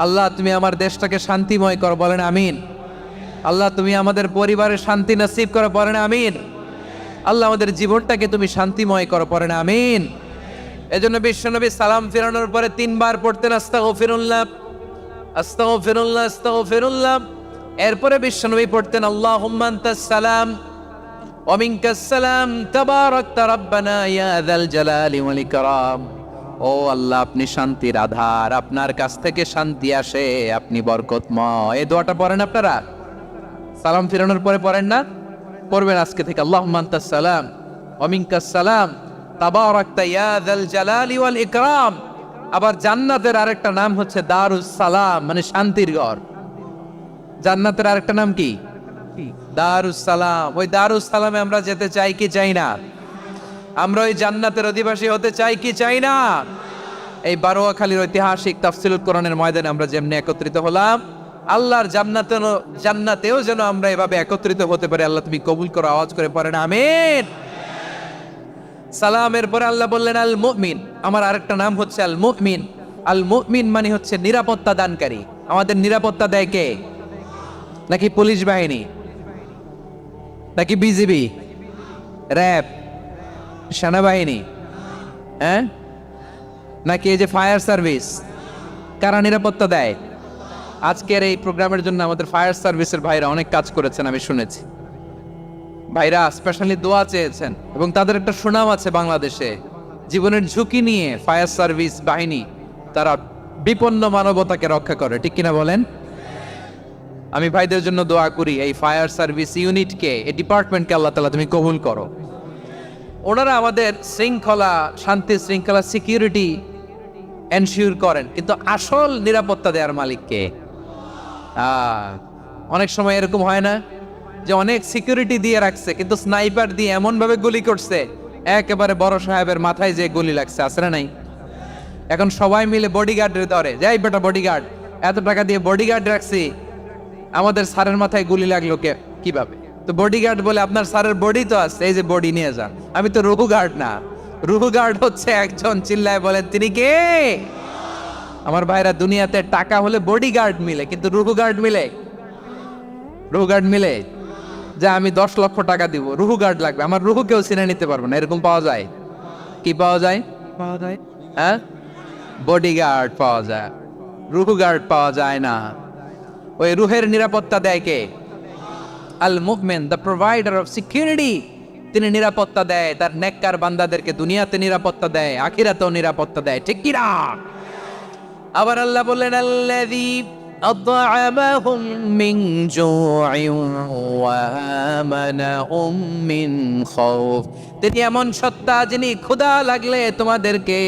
আল্লাহ তুমি আমার দেশটাকে শান্তিময় করো, বলেন আমিন। আল্লাহ তুমি আমাদের পরিবারে শান্তি নসিব করো, বলেন আমিন। আল্লাহ আমাদের জীবনটাকে তুমি শান্তিময় করো, পড়েন আমিন। এজন্য বিশ্বনবী সালাম ফিরানোর পরে 3 বার পড়তেন আস্তাগফিরুল্লাহ, আস্তাগফিরুল্লাহ, আস্তাগফিরুল্লাহ। এরপরে বিশ্বনবী পড়তেন আল্লাহুম্মা আনতাস সালাম ওয়া মিনকাস সালাম তাবারাকতা রাব্বানা ইয়া যাল জালালি ওয়াল ইকরাম। ও আল্লাহ, আপনি শান্তির আধার, আপনার কাছ থেকে শান্তি আসে, আপনি বরকতময়। এই দোয়াটা পড়েন আপনারা? সালাম ফিরানোর পরে পড়েন না? পড়বেন আজকে থেকে, আল্লাহুম্মা আনতাস সালাম ওয়া মিনকাস সালাম তাবারাকতা ইয়া যাল জালালি ওয়াল ইকরাম। আবার জান্নাতের আরেকটা নাম হচ্ছে দারুস সালাম, মানে শান্তির ঘর। জান্নাতের আরেকটা নাম কি? দারুস সালাম। ওই দারুস সালামে আমরা যেতে চাই কি চাই না? আমরা ওই জান্নাতের অধিবাসী হতে চাই কি চাই না? এই বারোয়াখালীর ঐতিহাসিক তাফসীরুল কোরআনের ময়দানে আমরা যেমনি একত্রিত হলাম, আল্লাহর জান্নাতেও যেন আমরা এভাবে একত্রিত হতে পারি। আল্লাহ তুমি কবুল করো। আওয়াজ করে পড়েন আমিন। সালামের পরে আল্লাহ বললেন আল মুমিন। আমার আরেকটা নাম হচ্ছে আল মুমিন। আল মুমিন মানে হচ্ছে নিরাপত্তা দানকারী। আমাদের নিরাপত্তা দেয় কে? নাকি পুলিশ বাহিনী, নাকি বিজিবি, র্যাব, সেনাবাহিনী, হ্যাঁ, নাকি এই যে ফায়ার সার্ভিস? কারা নিরাপত্তা দেয়? আজকের এই প্রোগ্রামের জন্য আমাদের ফায়ার সার্ভিসের ভাইরা অনেক কাজ করেছেন, আমি শুনেছি। ভাইরা স্পেশালি দোয়া চেয়েছেন, এবং তাদের একটা সুনাম আছে বাংলাদেশে। জীবনের ঝুঁকি নিয়ে ফায়ার সার্ভিস বাহিনী তারা বিপন্ন মানবতাকে রক্ষা করে, ঠিক কিনা বলেন? আমি ভাইদের জন্য দোয়া করি, এই ফায়ার সার্ভিস ইউনিটকে, এই ডিপার্টমেন্টকে আল্লাহ তাআলা তুমি কবুল করো। ওনারা আমাদের শৃঙ্খলা, শান্তি শৃঙ্খলা, সিকিউরিটি এনশিওর করেন, কিন্তু আসল নিরাপত্তা দেওয়ার মালিককে। অনেক সময় এরকম হয় না যে অনেক সিকিউরিটি দিয়ে রাখছে, কিন্তু স্নাইপার দিয়ে এমন ভাবে গুলি করছে একেবারে বড় সাহেবের মাথায় যে গুলি লাগছে, আছে না নাই? এখন সবাই মিলে বডিগার্ডের ধরে, যাই বেটা বডিগার্ড, এত টাকা দিয়ে বডিগার্ড রাখছি, আমাদের স্যারের মাথায় গুলি লাগলো কিভাবে? তো বডিগার্ড বলে আপনার স্যারের বডি তো আছে, এই যে বডি নিয়ে যান। আমি তো রুহু গার্ড না, রুহু গার্ড হচ্ছে একজন। চিল্লায় বলেন তিনি কে? আমার ভাইরা, দুনিয়াতে টাকা হলে বডিগার্ড মিলে, কিন্তু রুহু গার্ড মিলে? রুহু গার্ড মিলে? যে আমি 10 লক্ষ টাকা দিব, রুহু গার্ড লাগবে, আমার রুহু কেউ চিনে নিতে পারবে না, এরকম পাওয়া যায়? কি পাওয়া যায়? হ্যাঁ, বডিগার্ড পাওয়া যায়, রুহু গার্ড পাওয়া যায় না। ওই রুহের নিরাপত্তা দেয় কে? আল মুমিন, দ্য প্রোভাইডার অফ সিকিউরিটি। তিনি নিরাপত্তা দেয় তার নেককার বান্দাদেরকে, দুনিয়াতে নিরাপত্তা দেয়, আখিরাতেও নিরাপত্তা দেয়, ঠিক কি না? আবার আল্লাহ বললেন আল্লাযী আত'আমাহুম মিন জু'ইন ওয়া আমানাহুম মিন খাউফ। তিনি এমন সত্তা যিনি ক্ষুধা লাগলে তোমাদেরকে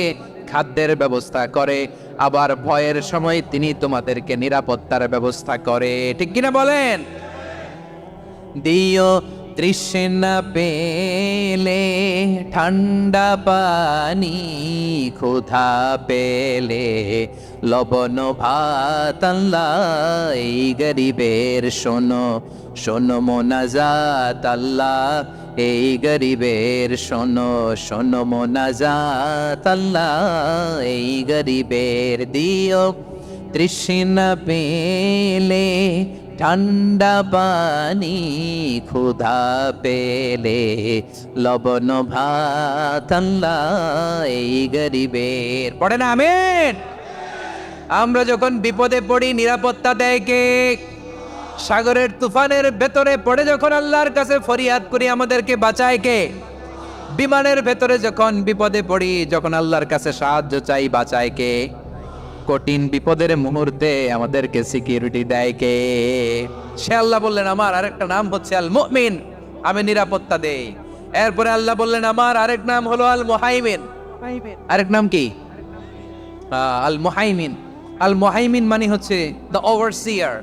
খাদ্যের ব্যবস্থা করে, আবার ভয়ের সময় তিনি তোমাদেরকে নিরাপত্তার ব্যবস্থা করে, ঠিক কিনা বলেন? দিও তৃষ্ণা পেলে ঠান্ডা পানি, ক্ষুধা পেলে লবণ ভাত আল্লাহ এই গরিবের শোনো শোনো মোনাজাত আল্লাহ এই গরিবের শোনো শোনো মোনাজাত আল্লাহ এই গরিবের দিও তৃষ্ণা পেলে ঠান্ডা পানি, ক্ষুধা পেলে লবণ ভাত আল্লাহ এই গরিবের। পড়ে না আমিন? আমরা যখন বিপদে পড়ি নিরাপত্তা দেয় কে? সাগরের তুফানের ভেতরে পড়ে যখন আল্লাহর কাছে ফরিয়াদ করি আমাদেরকে বাঁচায় কে? বিমানের ভেতরে যখন বিপদে পড়ি, যখন আল্লাহর কাছে সাহায্য চাই বাঁচায় কে? কঠিন বিপদের মুহূর্তে আমাদেরকে সিকিউরিটি দেয় কে? সে আল্লাহ বললেন আমার আরেকটা নাম হচ্ছে আল মুমিন, আমি নিরাপত্তা দেই। এরপরে আল্লাহ বললেন আমার আরেক নাম হলো আল মুহাইমিন। আরেক নাম কি? আল মুহাইমিন। আল মুহাইমিন মানে হচ্ছে দ্য ওভারসিয়ার,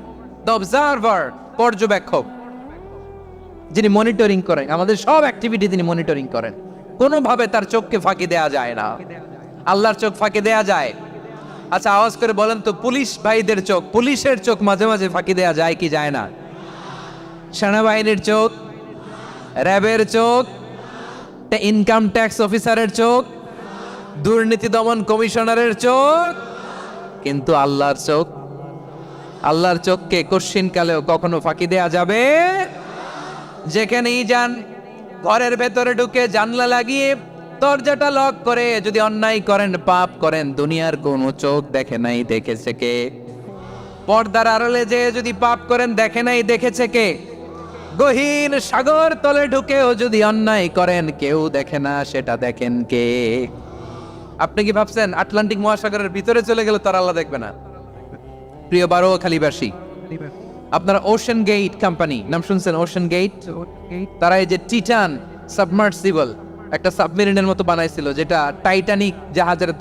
দ্য অবজারভার, পর্যবেক্ষক, যিনি মনিটরিং করেন আমাদের সব অ্যাক্টিভিটি, তিনি মনিটরিং করেন। কোনোভাবে তার চোখকে ফাঁকি দেয়া যায় না। আল্লাহর চোখ ফাঁকি দেয়া যায়? আচ্ছা আওয়াজ করে বলেন তো, পুলিশ ভাইদের চোখ, পুলিশের চোখ মাঝে মাঝে ফাঁকি দেয়া যায় কি যায় না? সেনাবাহিনীর চোখ, র্যাবের চোখ, ইনকাম ট্যাক্স অফিসারের চোখ, দুর্নীতি দমন কমিশনারের চোখ, কিন্তু আল্লাহর চোখ, আল্লাহর চোখকে কশ্চিনকালেও কখনো ফাঁকি দেয়া যাবে? যেখানেই যান, ঘরের ভেতরে ঢুকে জানলা লাগিয়ে দরজাটা লক করে যদি অন্যায় করেন, পাপ করেন, দুনিয়ার কোনো চোখ দেখে নাই দেখেছে কে? পর্দার আড়ালে যে যদি পাপ করেন, দেখে নাই দেখেছে কে? গহীন সাগর তলে ঢুকেও যদি অন্যায় করেন, কেউ দেখে না, সেটা দেখেন কে? আপনি কি ভাবছেন আটলান্টিক মহাসাগরের ভিতরে চলে গেলে তার আল্লাহ দেখবে না? প্রিয় বারোয়াখালীবাসী, আপনারা ওশান গেট কোম্পানি নাম শুনছেন? ওশান গেট, তারা এই যে টিটান সাবমার্সিবল একটা সাবমেরিনের মতো বানাইছিল, যেটা টাইটানিক জাহাজের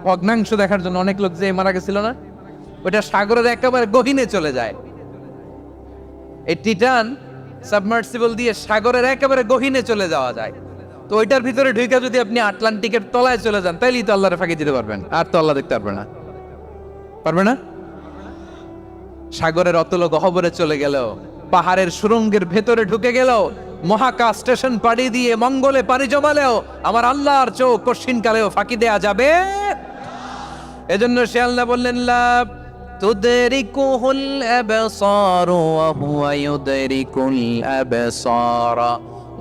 ভগ্নাংশ দেখার জন্য অনেক লোক যে মারা গেছিল না, ওটা সাগরের একেবারে গহীনে চলে যায়। এই টিটান সাবমার্সিবল দিয়ে সাগরের একেবারে গহীনে চলে যাওয়া যায়। তো ওইটার ভিতরে ঢুকে যদি আপনি আটলান্টিকের তলায় চলে যান, তাইলেই তো আল্লাহরে ফাঁকি দিতে পারবেন, আর তো আল্লাহ দেখতে পারবে না। পারবে না? সাগরের অতল গহ্বরে চলে গেল, পাহাড়ের সুরঙ্গের ভেতরে ঢুকে গেল, মহাকাশ স্টেশন পাড়ি দিয়ে মঙ্গলে পাড়ি জমালেও আমার আল্লাহর চোখ কশ্চিনকালেও ফাঁকি দেয়া যাবে? এজন্য সে আল্লাহ বললেন লা তুদরিকুহুল আবসার ওয়া হুয়া ইউদরিকুল আবসার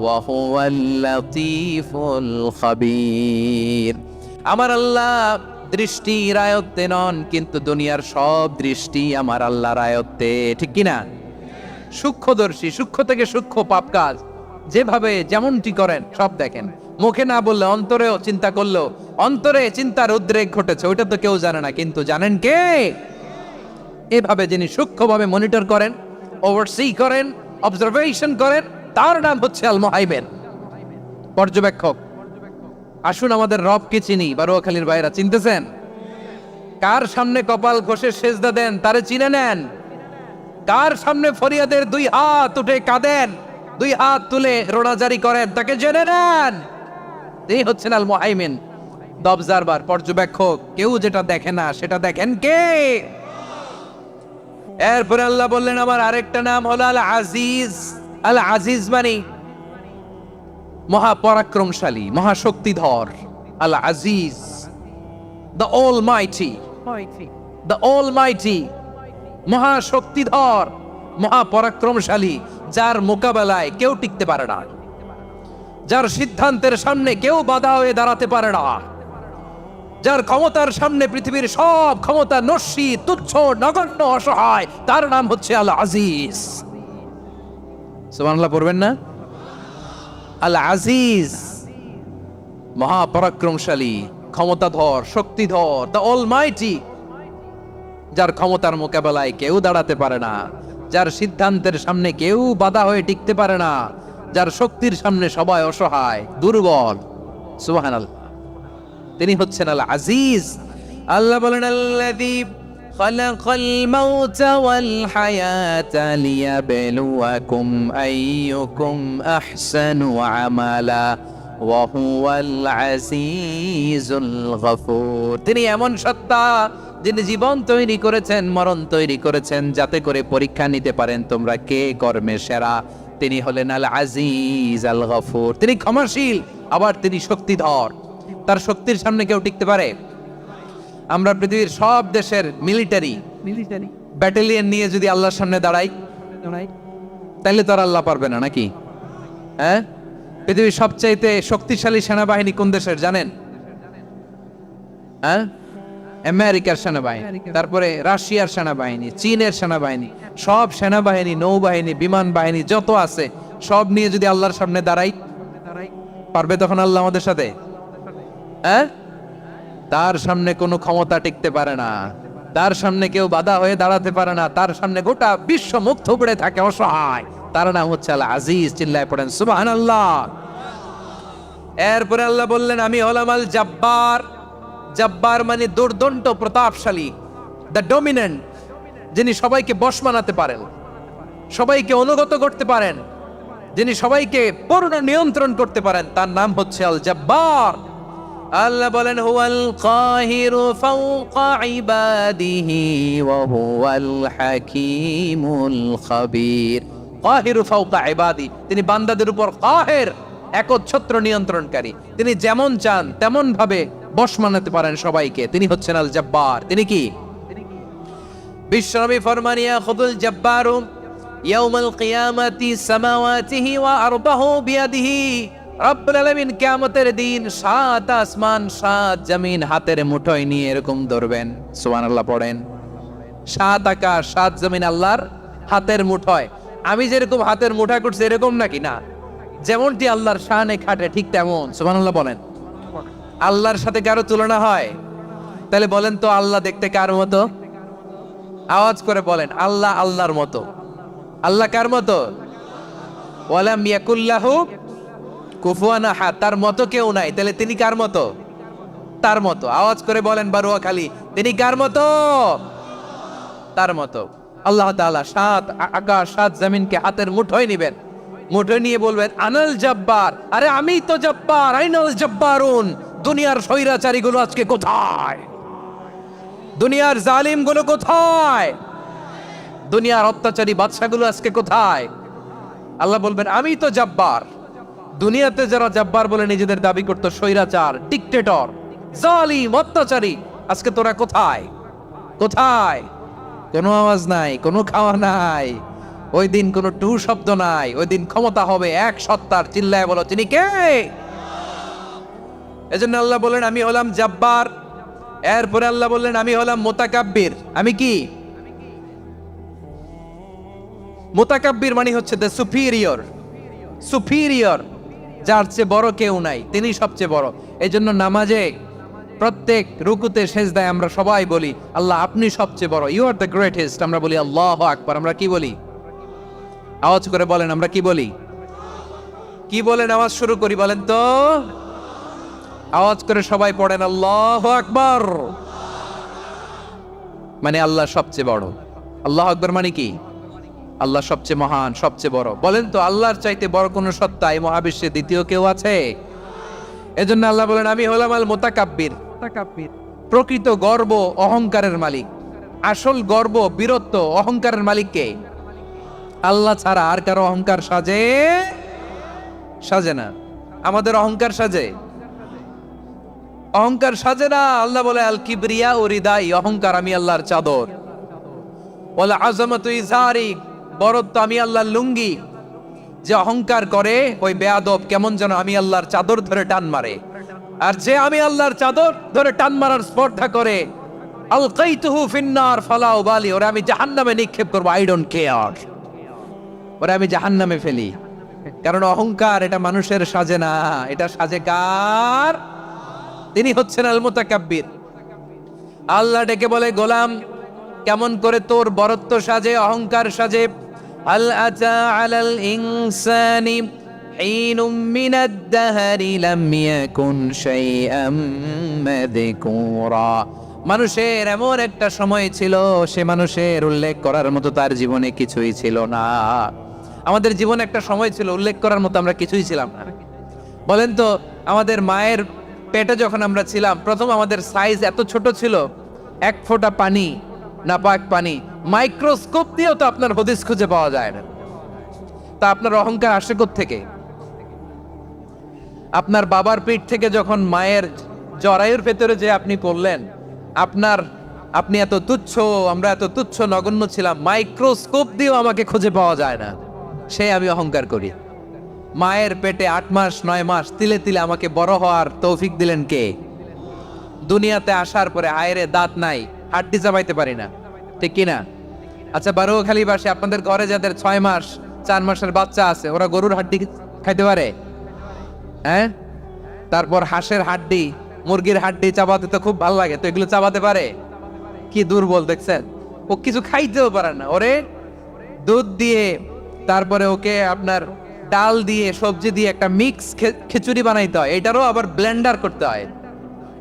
ওয়া হুয়াল লাতীফুল খাবীর। আমার আল্লাহ দৃষ্টির আয়ত্তে নন, কিন্তু দুনিয়ার সব দৃষ্টি আমার আল্লাহর আয়ত্তে, ঠিক কিনা? সূক্ষ্মদর্শী, সূক্ষ্ম থেকে সূক্ষ্ম পাপ কাজ যেভাবে যেমনটি করেন সব দেখেন। মুখে না বললে অন্তরেও চিন্তা করলো, অন্তরে চিন্তার উদ্রেক ঘটেছে, ওইটা তো কেউ জানে না, কিন্তু জানেন কে? এভাবে যিনি সূক্ষ্মভাবে মনিটর করেন, ওভারসি করেন, অবজারভেশন করেন, তার নাম হচ্ছে আল মুহাইমিন, পর্যবেক্ষক। আসুন আমাদের রবকে চিনি। বারোয়াখালীর ভাইরা চিনতেছেন? কার সামনে কপাল ঘষে সেজদা দেন তারে চিনে নেন? কার সামনে ফরিয়াদের দুই হাত উঠে কাঁদেন, দুই হাত তুলে রোনাজারি করেন, তাকে জেনে নেন। তিনি হচ্ছেন আল মুহাইমিন, দ্য অবজারভার, পর্যবেক্ষক। কেউ যেটা দেখে না সেটা দেখেন কে? এরপরে আল্লাহ বললেন আমার আরেকটা নাম হলো আল আজিজ। আল আজিজ মানে মহাপরাক্রমশালী, মহাশক্তিধর। আল আজিজ, দ্য অলমাইটি, দ্য অলমাইটি, মহাশক্তিধর, মহাপরাক্রমশালী, যার মোকাবেলায় কেউ টিকতে পারে না, যার সিদ্ধান্তের সামনে কেউ বাধা হয়ে দাঁড়াতে পারে না, যার ক্ষমতার সামনে পৃথিবীর সব ক্ষমতা নস্যি, তুচ্ছ, নগণ্য, অসহায়, তার নাম হচ্ছে আল আজিজ। সুবহানাল্লাহ পড়বেন না? আল আজিজ, মহাপরাক্রমশালী, ক্ষমতাধর, শক্তিধর, দ্য অলমাইটি, যার ক্ষমতার মোকাবেলায় কেউ দাঁড়াতে পারে না, যার সিদ্ধান্তের সামনে কেউ বাধা হয়ে টিকতে পারে না, যার শক্তির সামনে সবাই অসহায়, দুর্বল। সুবহানাল্লাহ, তিনি হচ্ছেন আল আজিজ। আল্লাহ বলেন আল্লাযী খালাকাল মাউতা ওয়াল হায়াতা লিয়াবলুয়াকুম আইয়ুকুম আহসানু আমালা ওয়া হুয়াল আজিজুল গফুর। তিনি এমন সত্তা যিনি জীবন তৈরি করেছেন, মরণ তৈরি করেছেন, যাতে করে পরীক্ষা নিতে পারেন তোমরা কে কর্মে সেরা। তিনি হলেন আল আজিজ আল গফুর। তিনি ক্ষমাশীল, আবার তিনি শক্তিধর। তার শক্তির সামনে কেউ টিকতে পারে? আমরা পৃথিবীর সব দেশের মিলিটারি ব্যাটালিয়ন নিয়ে যদি আল্লাহর সামনে দাঁড়াই, তাইলে তো আর আল্লাহ পারবে না নাকি? হ্যাঁ, পৃথিবীর সবচাইতে শক্তিশালী সেনাবাহিনী কোন দেশের জানেন? হ্যাঁ, আমেরিকার সেনাবাহিনী, তারপরে রাশিয়ার সেনাবাহিনী, চীনের সেনাবাহিনী, সব সেনাবাহিনী, নৌবাহিনী, বিমান বাহিনী যত আছে সব নিয়ে যদি আল্লাহর সামনে দাঁড়াই, পারবে তখন আল্লাহ আমাদের সাথে? হ্যাঁ, তার সামনে কোনো ক্ষমতা টিকতে পারে না, তার সামনে কেউ বাধা হয়ে দাঁড়াতে পারে না, তার সামনে গোটা বিশ্ব মুখ থুবড়ে থাকে অসহায়। তার নাম হচ্ছে আল আজিজ। চিল্লায় পড়েন সুবহানাল্লাহ। এরপরে আল্লাহ বললেন আমি হলাম আল জব্বার। জব্বার মানে দুর্দণ্ড প্রতাপশালী, দ্য ডমিনেন্ট, যিনি সবাইকে বশ মানাতে পারেন, সবাইকে অনুগত করতে পারেন, যিনি সবাইকে পূর্ণ নিয়ন্ত্রণ করতে পারেন, তার নাম হচ্ছে আল জব্বার। আল্লাহ বলেন হুয়াল কাহিরু ফাওকা ইবাদিহি ওয়া হুয়াল হাকীমুল খাবীর। কাহিরু ফাওকা ইবাদি, তিনি বান্দাদের উপর কাহের, একচ্ছত্র নিয়ন্ত্রণকারী। তিনি যেমন চান তেমন ভাবে বশ মানাতে পারেন সবাইকে। তিনি হচ্ছেন আল জব্বার। তিনি কি? বিশ্বনবী ফরমান ইয়াখুদুল জব্বারু ইয়াউমাল কিয়ামাতি সামাওয়াতিহি ওয়া আরদাহু বিয়াদিহি। রব্বুল আলামিন কিয়ামতের দিন 7 আসমান 7 জমিন হাতের মুঠোয় নিয়ে এরকম ধরবেন। সুবহানাল্লাহ পড়েন। 7 আকাশ 7 জমিন আল্লাহর হাতের মুঠোয়। আমি যেরকম হাতের মুঠা করছি এরকম নাকি? না, যেমনটি আল্লাহর শানে খাটে ঠিক তেমন। সুবহানাল্লাহ বলেন। আল্লাহর সাথে কারো তুলনা হয়? তাহলে বলেন তো আল্লাহ দেখতে কার মতো? আওয়াজ করে বলেন আল্লাহ আল্লাহর মতো। আল্লাহ কার মতো? ওয়ালাম ইয়াকুল্লাহু কুফুয়ান আহাদ, তার মতো কেউ নাই। তাহলে তিনি কার মতো? তার মতো। আওয়াজ করে বলেন বারুয়াখালী, তিনি কার মতো? তার মতো। আল্লাহ তাআলা 7 আকাশ 7 জমিনকে হাতের মুঠোয় নিবেন, মুঠোয় নিয়ে বলবেন আনাল জব্বার। আরে আমি তো জব্বার, আইনাল জব্বারুন। দুনিয়ার স্বৈরাচারী গুলো আজকে কোথায়? দুনিয়ার জালিম গুলো কোথায়? দুনিয়ার অত্যাচারী বাদশাগুলো আজকে কোথায়? আল্লাহ বলবেন আমি তো জব্বার। দুনিয়াতে যারা জব্বার বলে নিজেদের দাবি করতো, স্বৈরাচার, ডিক্টেটর, জালিম, অত্যাচারী, আজকে তোরা কোথায়? কোথায়? কোনো আওয়াজ নাই, কোনো খাওয়া নাই, ওই দিন কোনো টু শব্দ নাই। ওই দিন ক্ষমতা হবে এক সত্তার। চিল্লায় বলো তিনি কে? এজন্য আল্লাহ বললেন আমি হলাম জব্বার। এরপরে আল্লাহ বললেন আমি হলাম মুতাকাব্বির। আমি কি? মুতাকাব্বির মানে হচ্ছে দ্য সুপিরিয়র। সুপিরিয়র, যার চেয়ে বড় কেউ নাই, তিনি সবচেয়ে বড়। এজন্য নামাজে প্রত্যেক রুকুতে সেজদায় আমরা সবাই বলি আল্লাহ আপনি সবচেয়ে বড়, ইউ আর দ্য গ্রেটেস্ট। আমরা বলি আল্লাহু আকবার। আমরা কি বলি? আওয়াজ করে বলেন আমরা কি বলি? কি বলেন? আওয়াজ শুরু করি, বলেন তো। আওয়াজ করে সবাই পড়েন আল্লাহু আকবার। মানে আল্লাহ সবচেয়ে বড়। আল্লাহু আকবার মানে কি? আল্লাহ সবচেয়ে মহান, সবচেয়ে বড়। বলেন তো আল্লাহর চাইতে বড় কোন সত্তা এই মহাবিশ্বে দ্বিতীয় কেউ আছে? এজন্য আল্লাহ বলেন আমি হলাম আল মুতাকাব্বির। প্রকৃত গর্ব অহংকারের মালিক। আসল গর্ব, বীরত্ব, অহংকারের মালিক কে? আল্লাহ ছাড়া আর কারো অহংকার সাজে? সাজে না। আমাদের অহংকার সাজে? অহংকার সাজে না। আল্লাহ বলে আল কিবরিয়া ও রিদাই, অহংকার আমি আল্লাহর চাদর। ওয়াল আযামাতু ইজারি, বড়ত্ব আমি আল্লাহর লুঙ্গি। যে অহংকার করে ওই বেয়াদব কেমন যেন আমি আল্লাহর চাদর ধরে টান মারে। আর যে আমি আল্লাহর চাদর ধরে টান মারার স্পর্ধা করে, আলকাইতুহু ফিন্নার ফালা উবালি, ওরে আমি জাহান্নামে নিক্ষেপ করব, আই ডোন্ট কেয়ার। ওরে আমি জাহান্নামে ফেলি। কারণ অহংকার এটা মানুষের সাজে না, এটা সাজে কার? তিনি হচ্ছেন আল মুতাকাব্বির। আল্লাহ ডেকে বলে গোলাম কেমন করে তোর বরত্ব সাজে, অহংকার সাজে? হাল আতা আলাল ইনসানি হিনুম মিনাদ দাহরি লাম ইয়াকুন শাইআম মাযকুরা মানুষের এমন একটা সময় ছিল, সে মানুষের উল্লেখ করার মতো তার জীবনে কিছুই ছিল না। আমাদের জীবনে একটা সময় ছিল উল্লেখ করার মতো আমরা কিছুই ছিলাম না। বলেন তো, আমাদের মায়ের পেটে যখন আমরা ছিলাম, প্রথম আমাদের সাইজ এত ছোট ছিল, এক ফোঁটা পানি, নাপাক পানি, মাইক্রোস্কোপ দিয়েও তো আপনার হদিস খুঁজে পাওয়া যায় না। তা আপনার অহংকার আসে কোত্থেকে? আপনার বাবার পেট থেকে যখন মায়ের জরায়ুর ভেতরে যে আপনি পড়লেন, আপনি এত তুচ্ছ, আমরা এত তুচ্ছ নগণ্য ছিলাম, মাইক্রোস্কোপ দিয়েও আমাকে খুঁজে পাওয়া যায় না, সে আমি অহংকার করি। মায়ের পেটে 8 মাস 9 মাস তিলে তিলে আমাকে বড় হওয়ার তৌফিক দিলেন কে? দুনিয়াতে আসার পরে আয়রে দাঁত নাই, হাড্ডি চাবাইতে পারি না, ঠিক কিনা? আচ্ছা, বারোখালীবাসী, আপনাদের ঘরে যাদের 6 মাস 4 মাসের বাচ্চা আছে, ওরা গরুর হাড্ডি খাইতে পারে? হ্যাঁ। তারপর হাঁসের হাড্ডি, মুরগির হাড্ডি চাবাতে তো খুব ভালো লাগে, তো এগুলো চাবাতে পারে? কি দুর্বল দেখছেন, ও কিছু খাইতেও পারে না। ওরে দুধ দিয়ে, তারপরে ওকে আপনার ডাল দিয়ে, সবজি দিয়ে একটা মিক্স খিচুড়ি বানাইতে হয়, এটারও আবার ব্লেন্ডার করতে হয়।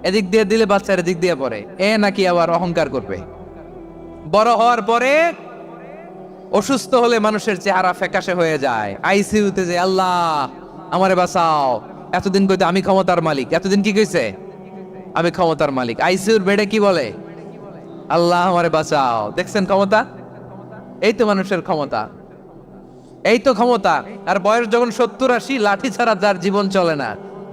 এদিক দিয়ে দিলে বাচ্চার এদিক দিয়ে পড়ে, এ নাকি আবার অহংকার করবে। বড় হওয়ার পরে অসুস্থ হলে মানুষের চেহারা ফ্যাকাশে হয়ে যায়, আইসিইউতে যে আল্লাহ আমারে বাঁচাও, এতদিন কইতে আমি ক্ষমতার মালিক, এতদিন কি কইছে আমি ক্ষমতার মালিক, আইসিইউর বেডে কি বলে আল্লাহ আমারে বাঁচাও। দেখছেন ক্ষমতা? এই তো মানুষের ক্ষমতা, এই তো ক্ষমতা। আর বয়স যখন 70-80, লাঠি ছাড়া যার জীবন চলে না।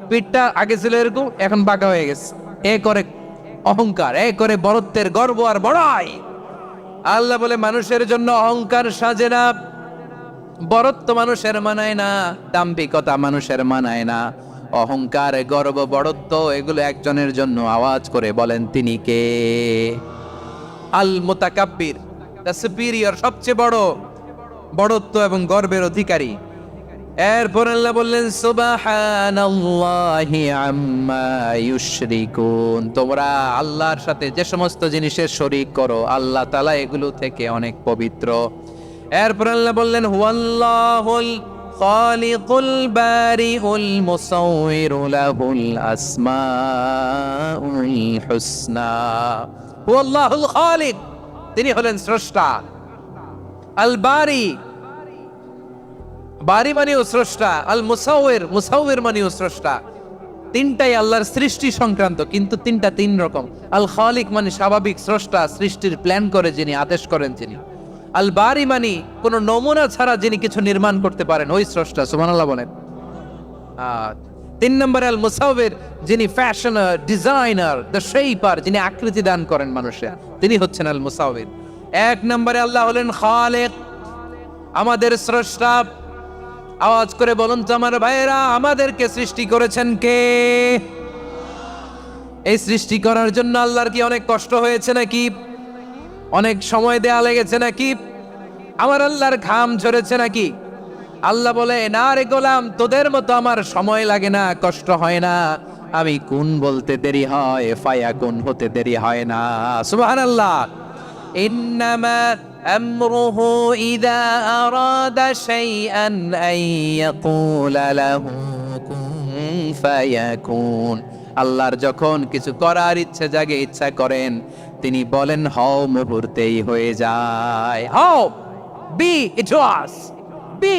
পিঠটা আগে ছিল এরকম, এখন বাঁকা হয়ে গেছে। এ করে অহংকার, এ করে বড়ত্বের গর্ব আর বড়াই। আল্লাহ বলে মানুষের জন্য অহংকার সাজে না, বড়ত্ব মানুষের মানায় না, দাম্ভিকতা মানুষের মানায় না, অহংকার গর্ব বড়ত্ব এগুলো একজনের জন্য। আওয়াজ করে বলেন তিনি কে? আল মুতাকাব্বির, দ্য সুপিরিয়র, সবচেয়ে বড় বড়ত্ব এবং গর্বের অধিকারী। এরপর আল্লাহ বললেন সুবহানাল্লাহি আম্মা ইউশরিকুন, তোমরা আল্লাহর সাথে যে সমস্ত জিনিসের শরীক করো, আল্লাহ তাআলা এগুলো থেকে অনেক পবিত্র। এরপর আল্লাহ বললেন হুয়াল্লাহুল খালিকুল বারিউল মুসাউউইরু লাহুল আসমাউল হুসনা। হুয়াল্লাহুল খালিক, তিনি হলেন স্রষ্টা। আল বারি, বারি মানেও স্রষ্টা। আল মুসাউইর, মুসাউইর মানেও স্রষ্টা। তিনটাই আল্লাহর সৃষ্টি সংক্রান্ত, কিন্তু তিনটা তিন রকম। আল খালিক মানে স্বাভাবিক স্রষ্টা, সৃষ্টির প্ল্যান করে যিনি, আদেশ করেন যিনি। আল বারি মানে কোন নমুনা ছাড়া যিনি কিছু নির্মাণ করতে পারেন, ওই স্রষ্টা। সুবহানাল্লাহ বলেন। 3 নম্বরে আল মুসাউইর, যিনি ফ্যাশনার, ডিজাইনার, দ্য শেপার, যিনি আকৃতি দান করেন মানুষের, তিনি হচ্ছেন আল মুসাউইর। 1 নম্বরে আল্লাহ হলেন খালিক, আমাদের স্রষ্টা। আওয়াজ করে বলুন তো আমার ভাইয়েরা, আমাদেরকে সৃষ্টি করেছেন কে? এই সৃষ্টি করার জন্য আল্লাহর কি অনেক কষ্ট হয়েছে নাকি? অনেক সময় দেয়া লেগেছে নাকি? আমার আল্লাহর ঘাম ঝরেছে নাকি? আল্লাহ বলে, না রে গোলাম, তোদের মতো আমার সময় লাগে না, কষ্ট হয় না। আমি কোন বলতে দেরি হয়, ফায়াকুন হতে দেরি হয় না। সুবহানাল্লাহ। ইন্নামা আমরুহু ইযা আরাদা শাইআন আন ইয়াকুলা লাহু কুন ফায়াকুন। আল্লাহর যখন কিছু করার ইচ্ছে জাগে, ইচ্ছা করেন, তিনি বলেন হও, মুহূর্তেই হয়ে যায়। হও, বি ইট ওয়াজ, বি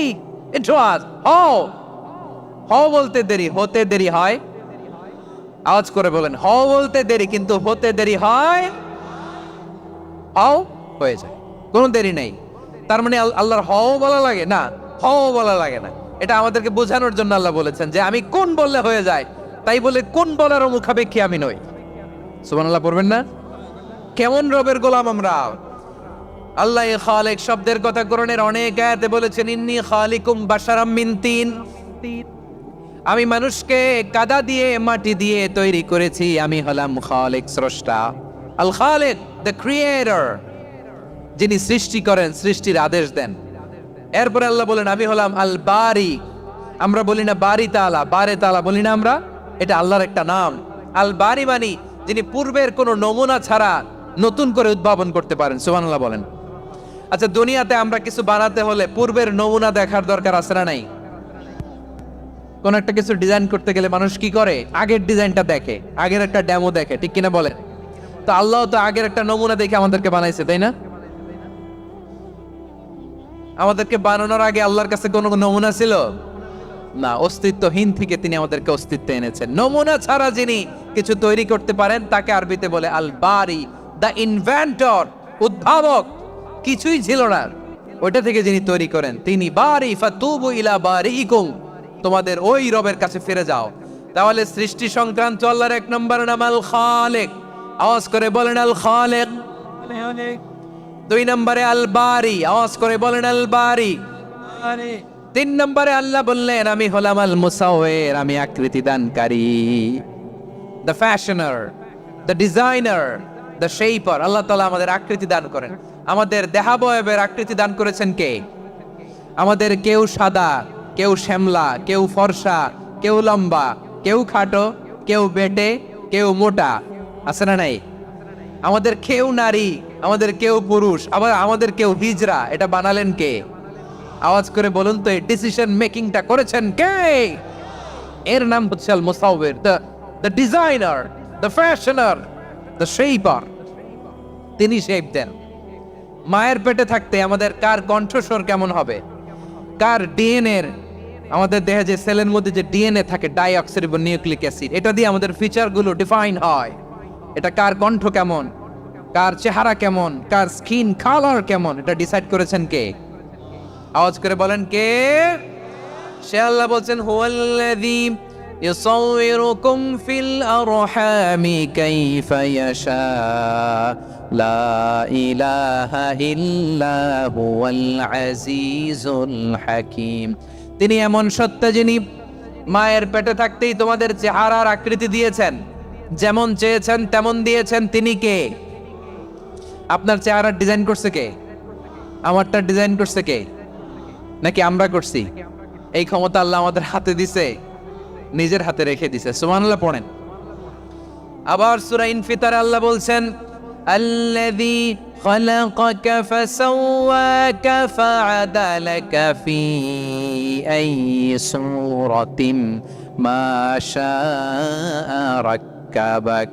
ইট ওয়াজ। হও, হও বলতে দেরি, হতে দেরি হয়। আওয়াজ করে বলেন, হও বলতে দেরি, কিন্তু হতে দেরি হয়। হও, হয়ে যায়, কোনো দেরি নেই। তার মানে আল্লাহর হও বলা লাগে না, হও বলা লাগে না। এটা আমাদেরকে বোঝানোর জন্য আল্লাহ বলেছেন যে আমি কোন বললে হয়ে যায়, তাই বলে কোন বলারও মুখাপেক্ষী আমি নই। সুবহানাল্লাহ পড়বেন না? কেমন রবের গোলাম আমরা। আল্লাহ খালিক শব্দের কথা কোরআনের অনেক আয়াতে বলেছেন, ইন্নী খালিকুম বাশারাম মিন তিন, আমি মানুষকে কাদা দিয়ে, মাটি দিয়ে তৈরি করেছি, আমি হলাম খালিক, স্রষ্টা। আল খালিক, দ্য ক্রিয়েটর, যিনি সৃষ্টি করেন, সৃষ্টির আদেশ দেন। এরপরে আল্লাহ বলেন আমি হলাম আল বারি। আমরা বলি না বারি তাআলা, বারে তাআলা বলি না আমরা, এটা আল্লাহর একটা নাম। আল বারি মানি যিনি পূর্বের কোনো নমুনা ছাড়া নতুন করে উদ্ভাবন করতে পারেন। সুবহানাল্লাহ বলেন। আচ্ছা, দুনিয়াতে আমরা কিছু বানাতে হলে পূর্বের নমুনা দেখার দরকার আছে না নাই? কোন একটা কিছু ডিজাইন করতে গেলে মানুষ কি করে? আগের ডিজাইনটা দেখে, আগের একটা ডেমো দেখে, ঠিক কিনা বলেন? তো তো আল্লাহ তো আগের একটা নমুনা দেখে আমাদেরকে বানাইছে, তাই না? আমাদেরকে বানানোর আগে আল্লাহর কাছে কোনো নমুনা ছিল না। অস্তিত্বহীন থেকে তিনি আমাদেরকে অস্তিত্বে এনেছেন। নমুনা ছাড়া যিনি কিছু তৈরি করতে পারেন তাকে আরবিতে বলে আল বারি, দ্য ইনভেন্টর, উদ্ভাবক। কিছুই ছিল না, ওইটা থেকে যিনি তৈরি করেন তিনি বারি। ফাতুবু ইলা বারিইকুম, তোমাদের ওই রবের কাছে ফিরে যাও। তাহলে সৃষ্টি সংক্রান্ত আল্লাহর এক নম্বর নাম আল খালেক। আওয়াজ করে বলেন আল খালেক। দুই নম্বরে আল বারি, আওয়াজ করে বলেন আল বারি। তিন নম্বরে আল্লাহ বললেন আমি হলাম আল মুসাওয়ির, আমি আকৃতি দানকারী, the fashioner, the designer, the shaper. Allah তাআলা আমাদের আকৃতি দান করেন। আমাদের দেহাবয়বের আকৃতি দান করেছেন কে? আমাদের কেউ সাদা, কেউ শ্যামলা, কেউ ফর্সা, কেউ লম্বা, কেউ খাটো, কেউ বেটে, কেউ মোটা, আছে না নাই? আমাদের কেউ নারী, আমাদের কেউ পুরুষ, আবার আমাদের কেউ হিজড়া। এটা বানালেন কে? আওয়াজ করে বলুন তো, এই ডিসিশন মেকিংটা করেছেন কে? এর নাম হচ্ছে আল মুসাওয়ির, the designer, the fashioner, the shaper. তিনি শেপ দেন। মায়ের পেটে থাকতে আমাদের কার কণ্ঠস্বর কেমন হবে, কার ডিএনএর, আমাদের দেহে যে সেলের মধ্যে যে ডিএনএ থাকে, ডাইঅক্সিরিবো নিউক্লিক অ্যাসিড, এটা দিয়ে আমাদের ফিচারগুলো ডিফাইন হয়। এটা কার কণ্ঠ কেমন, কার চেহারা কেমন, কার স্কিন কালার কেমন, এটা ডিসাইড করেছেন কে? আওয়াজ করে বলেন কে? সে আল্লাহ বলছেন হুয়াল্লাযী ইউসাউয়িরুকুম ফিল আরহামি কাইফা ইয়াশা লা ইলাহা ইল্লা হুয়াল আজিজুল হাকীম। তিনি এমন সত্তা যিনি মায়ের পেটে থাকতেই তোমাদের চেহারার আকৃতি দিয়েছেন, যেমন চেয়েছেন তেমন দিয়েছেন। তিনি কে? আপনার চেহারার ডিজাইন করছে কে? আমারটা ডিজাইন করছে কে? নাকি আমরা করছি? এই ক্ষমতা আল্লাহ আমাদের হাতে দিছে, নিজের হাতে রেখে দিছে। সুবহানাল্লাহ পড়েন। আবার সূরা ইনফিতারে আল্লাহ বলছেন আল্লাযী খালাকাকা ফাসাওয়াকা ফাআদালাকা ফি আইয়ি সূরাতিন মা শাআ রাক্কাবাক।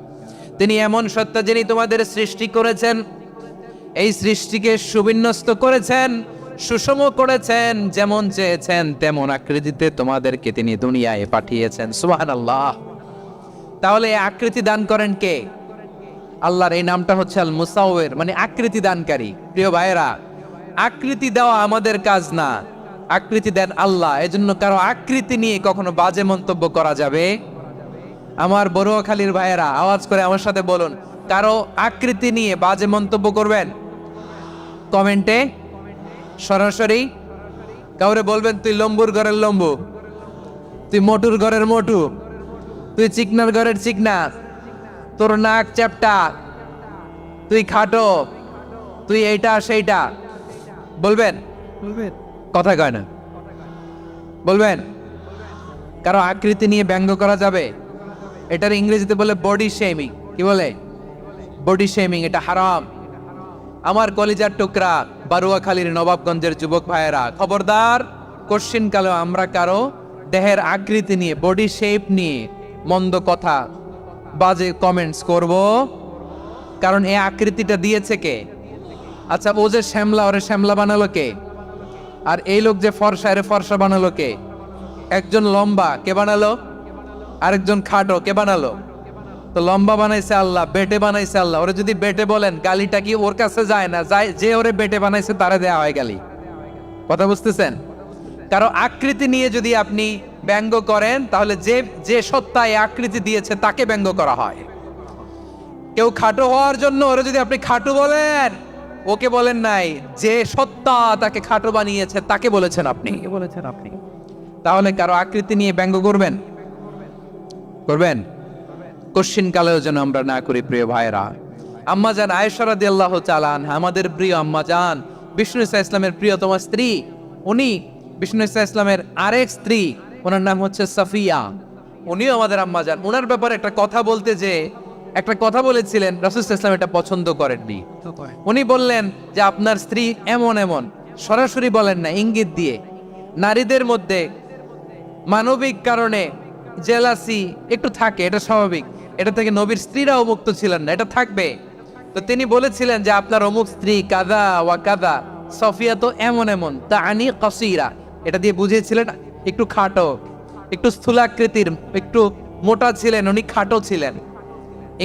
তিনি এমন সত্তা যিনি তোমাদের সৃষ্টি করেছেন, এই সৃষ্টিকে সুবিন্যস্ত করেছেন, সুষম করেছেন, যেমন চেয়েছেন তেমন আকৃতিতে তোমাদেরকে তিনি দুনিয়ায় পাঠিয়েছেন। সুবহানাল্লাহ। তাহলে এই আকৃতি দান করেন কে? আল্লাহর এই নামটা হচ্ছে আল মুসাওয়ির, মানে আকৃতি দানকারী। প্রিয় ভাইয়েরা, আকৃতি দেওয়া আমাদের কাজ না, আকৃতি দেন আল্লাহ। এজন্য কারো আকৃতি নিয়ে কখনো বাজে মন্তব্য করা যাবে? আমার বড়ুয়াখালীর ভাইয়েরা আওয়াজ করে আমার সাথে বলুন, কারো আকৃতি নিয়ে বাজে মন্তব্য করবেন? কমেন্টে সরাসরি কাউরে বলবেন তুই লম্বুর ঘরের লম্বু, তুই মোটুর ঘরের মোটু, তুই চিকনার ঘরের চিকনা, তোর নাক চ্যাপটা, তুই খাটো, তুই এইটা সেইটা বলবেন? কথা কয় না, বলবেন? কারো আকৃতি নিয়ে ব্যঙ্গ করা যাবে? এটার ইংরেজিতে বলে বডি শেমিং। কি বলে? Body shaming. এটা হারাম। আমার কলিজার টুকরা বারুয়াখালীর নবাবগঞ্জের যুবক ভাইয়েরা, খবরদার, কোশ্চিন কালেও আমরা কারো দেহের আকৃতি নিয়ে, বডি শেপ নিয়ে মন্দ কথা, বাজে কমেন্টস করব? কারণ এই আকৃতিটা দিয়েছে কে? আচ্ছা, ও যে শ্যামলা, ওরে শ্যামলা বানালো কে? আর এই লোক যে ফর্সা, এরে ফর্সা বানালো কে? একজন লম্বা, কে বানালো? আরেকজন খাটো, কে বানালো? তো লম্বা বানাইছে আল্লাহ, বেটে বানাইছে আল্লাহ। ওরে যদি বেটে বলেন, গালিটা কি ওর কাছে যায় না? যায়। যে ওরে বেটে বানাইছে তারে দেয়া হয় গালি। কথা বুঝতেছেন? কারো আকৃতি নিয়ে যদি আপনি ব্যঙ্গ করেন, তাহলে যে সত্তা এই আকৃতি দিয়েছে তাকে ব্যঙ্গ করা হয়। কেউ খাটো হওয়ার জন্য ওরে যদি আপনি খাটো বলেন, ওকে বলেন নাই, যে সত্তা তাকে খাটো বানিয়েছে তাকে বলেছেন আপনি। তাহলে কারো আকৃতি নিয়ে ব্যঙ্গ করবেন? করবেন? কোশ্চিন কালেও যেন আমরা না করি। প্রিয় ভাইরা, আম্মাজান আয়েশা রাদিয়াল্লাহু তাআলা আনহা, আমাদের প্রিয় আম্মাজান, বিষ্ণু ইসা ইসলামের প্রিয়তমা স্ত্রী, উনি বিষ্ণু ইসা ইসলামের আরেক স্ত্রী, ওনার নাম হচ্ছে সাফিয়া, উনিও আমাদের আম্মাজান। ওনার ব্যাপারে একটা কথা বলতে যে একটা কথা বলেছিলেন, রাসূল সাল্লাল্লাহু আলাইহি ওয়াসাল্লাম এটা পছন্দ করেননি। উনি বললেন যে আপনার স্ত্রী এমন এমন, সরাসরি বলেন না, ইঙ্গিত দিয়ে। নারীদের মধ্যে মানবিক কারণে জেলাসি একটু থাকে, এটা স্বাভাবিক। এটা থেকে নবীর স্ত্রীরাও মুক্ত ছিলেন না, এটা থাকবে। তো তিনি বলেছিলেন যে আপনার অমুক স্ত্রী কাদা ওয়া কাদা, সফিয়া তো এমন এমন, তাআনি কাসীরা, এটা দিয়ে বুঝিয়েছিলেন একটু খাটো, একটু স্থূলাকৃতির, একটু মোটা ছিলেন, উনি খাটো ছিলেন।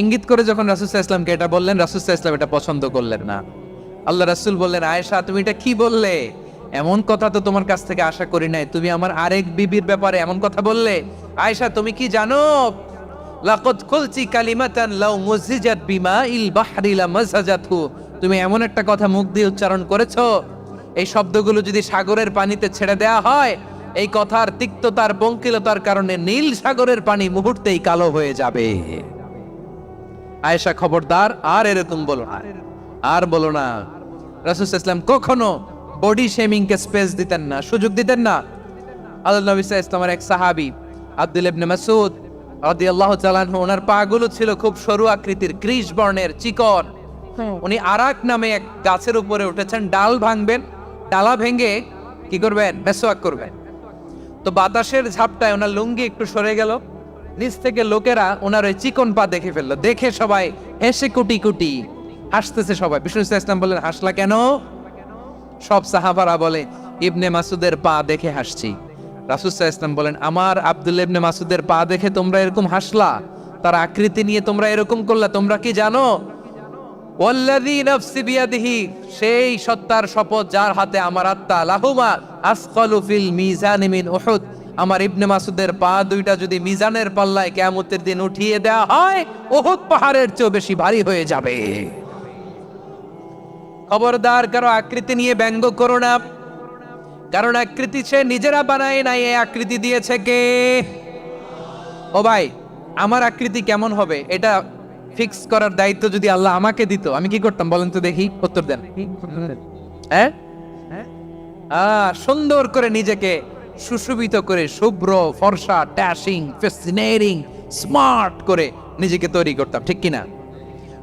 ইঙ্গিত করে যখন রাসূল সাল্লাল্লাহু আলাইহি ওয়াসাল্লামকে এটা বললেন, রাসূল সাল্লাল্লাহু আলাইহি ওয়াসাল্লাম এটা পছন্দ করলেন না। আল্লাহ রাসূল বললেন, আয়েশা তুমি এটা কি বললে? এমন কথা তো তোমার কাছ থেকে আশা করি নাই, তুমি আমার আরেক বিবির ব্যাপারে এমন কথা বললে। আয়েশা তুমি কি জানো, লাকাদ কুলতি কালিমাতান লাউ মুজিজাত বিমাইল বাহরি লামাসাজাতহু, তুমি এমন একটা কথা মুখ দিয়ে উচ্চারণ করেছো, এই শব্দগুলো যদি সাগরের পানিতে ছেড়ে দেয়া হয়, এই কথার তিক্ততার পঙ্কিলতার কারণে নীল সাগরের পানি মুহূর্তেই কালো হয়ে যাবে। আয়েশা খবরদার আর এরকম বলো না, আর বলো না। রাসূল সাল্লাল্লাহু আলাইহি ওয়াসাল্লাম কখনো বডি শেমিং কে স্পেস দিতেন না, সুযোগ দিতেন না। আল্লাহ নবী সাল্লাল্লাহু আলাইহি ওয়াসাল্লামের এক সাহাবী আব্দুল ইবনে মাসউদ রাদিয়াল্লাহু তাআলা আনহু, ওনার পাগুলো ছিল খুব সরু আকৃতির, কৃষ বর্ণের, চিকন। উনি আরাক নামে এক গাছের উপরে উঠেছেন, ডাল ভাঙবেন, ডালা ভেঙে কি করবেন, মেসওয়াক করবেন। তো বাতাসের ঝাপটায় ওনার লুঙ্গি একটু সরে গেল, নিচ থেকে লোকেরা ওনার ওই চিকন পা দেখে ফেললো, দেখে সবাই হেসে কুটি কুটি হাসতেছে সবাই। বিষ্ণু ইসলাম বললেন, হাসলা কেন? সব সাহাবারা বলে, ইবনে মাসুদের পা দেখে হাসছি। রাসূল সাল্লাল্লাহু আলাইহি ওয়াসাল্লাম বলেন, আমার আব্দুল্লাহ ইবনে মাসুদের পা দেখে তোমরা এরকম হাসলা, তার আকৃতি নিয়ে তোমরা এরকম করলা, তোমরা কি জানো? ওয়াল্লাযী নাফসি বিয়াদিহি, সেই সত্তার শপথ যার হাতে আমার আত্মা, লাহুমা আসকালু ফিল মিজানি মিন উহুদ, আমার ইবনে মাসুদের পা দুইটা যদি মিজানের পাল্লায় কিয়ামতের দিন উঠিয়ে দেওয়া হয়, উহুদ পাহাড়ের চেয়ে বেশি ভারী হয়ে যাবে। খবরদার কারো আকৃতি নিয়ে ব্যঙ্গ করো না, কারণ আকৃতি সে নিজেরা বানায় নাই, এই আকৃতি দিয়েছে কে? ও ভাই, আমার আকৃতি কেমন হবে এটা ফিক্স করার দায়িত্ব যদি আল্লাহ আমাকে দিত, আমি কি করতাম বলেন তো দেখি, উত্তর দেন। হ্যাঁ, সুন্দর করে নিজেকে সুশোভিত করে, শুভ্র ফর্সা, ড্যাশিং, ফ্যাসিনেটিং, স্মার্ট করে নিজেকে তৈরি করতাম, ঠিক কিনা?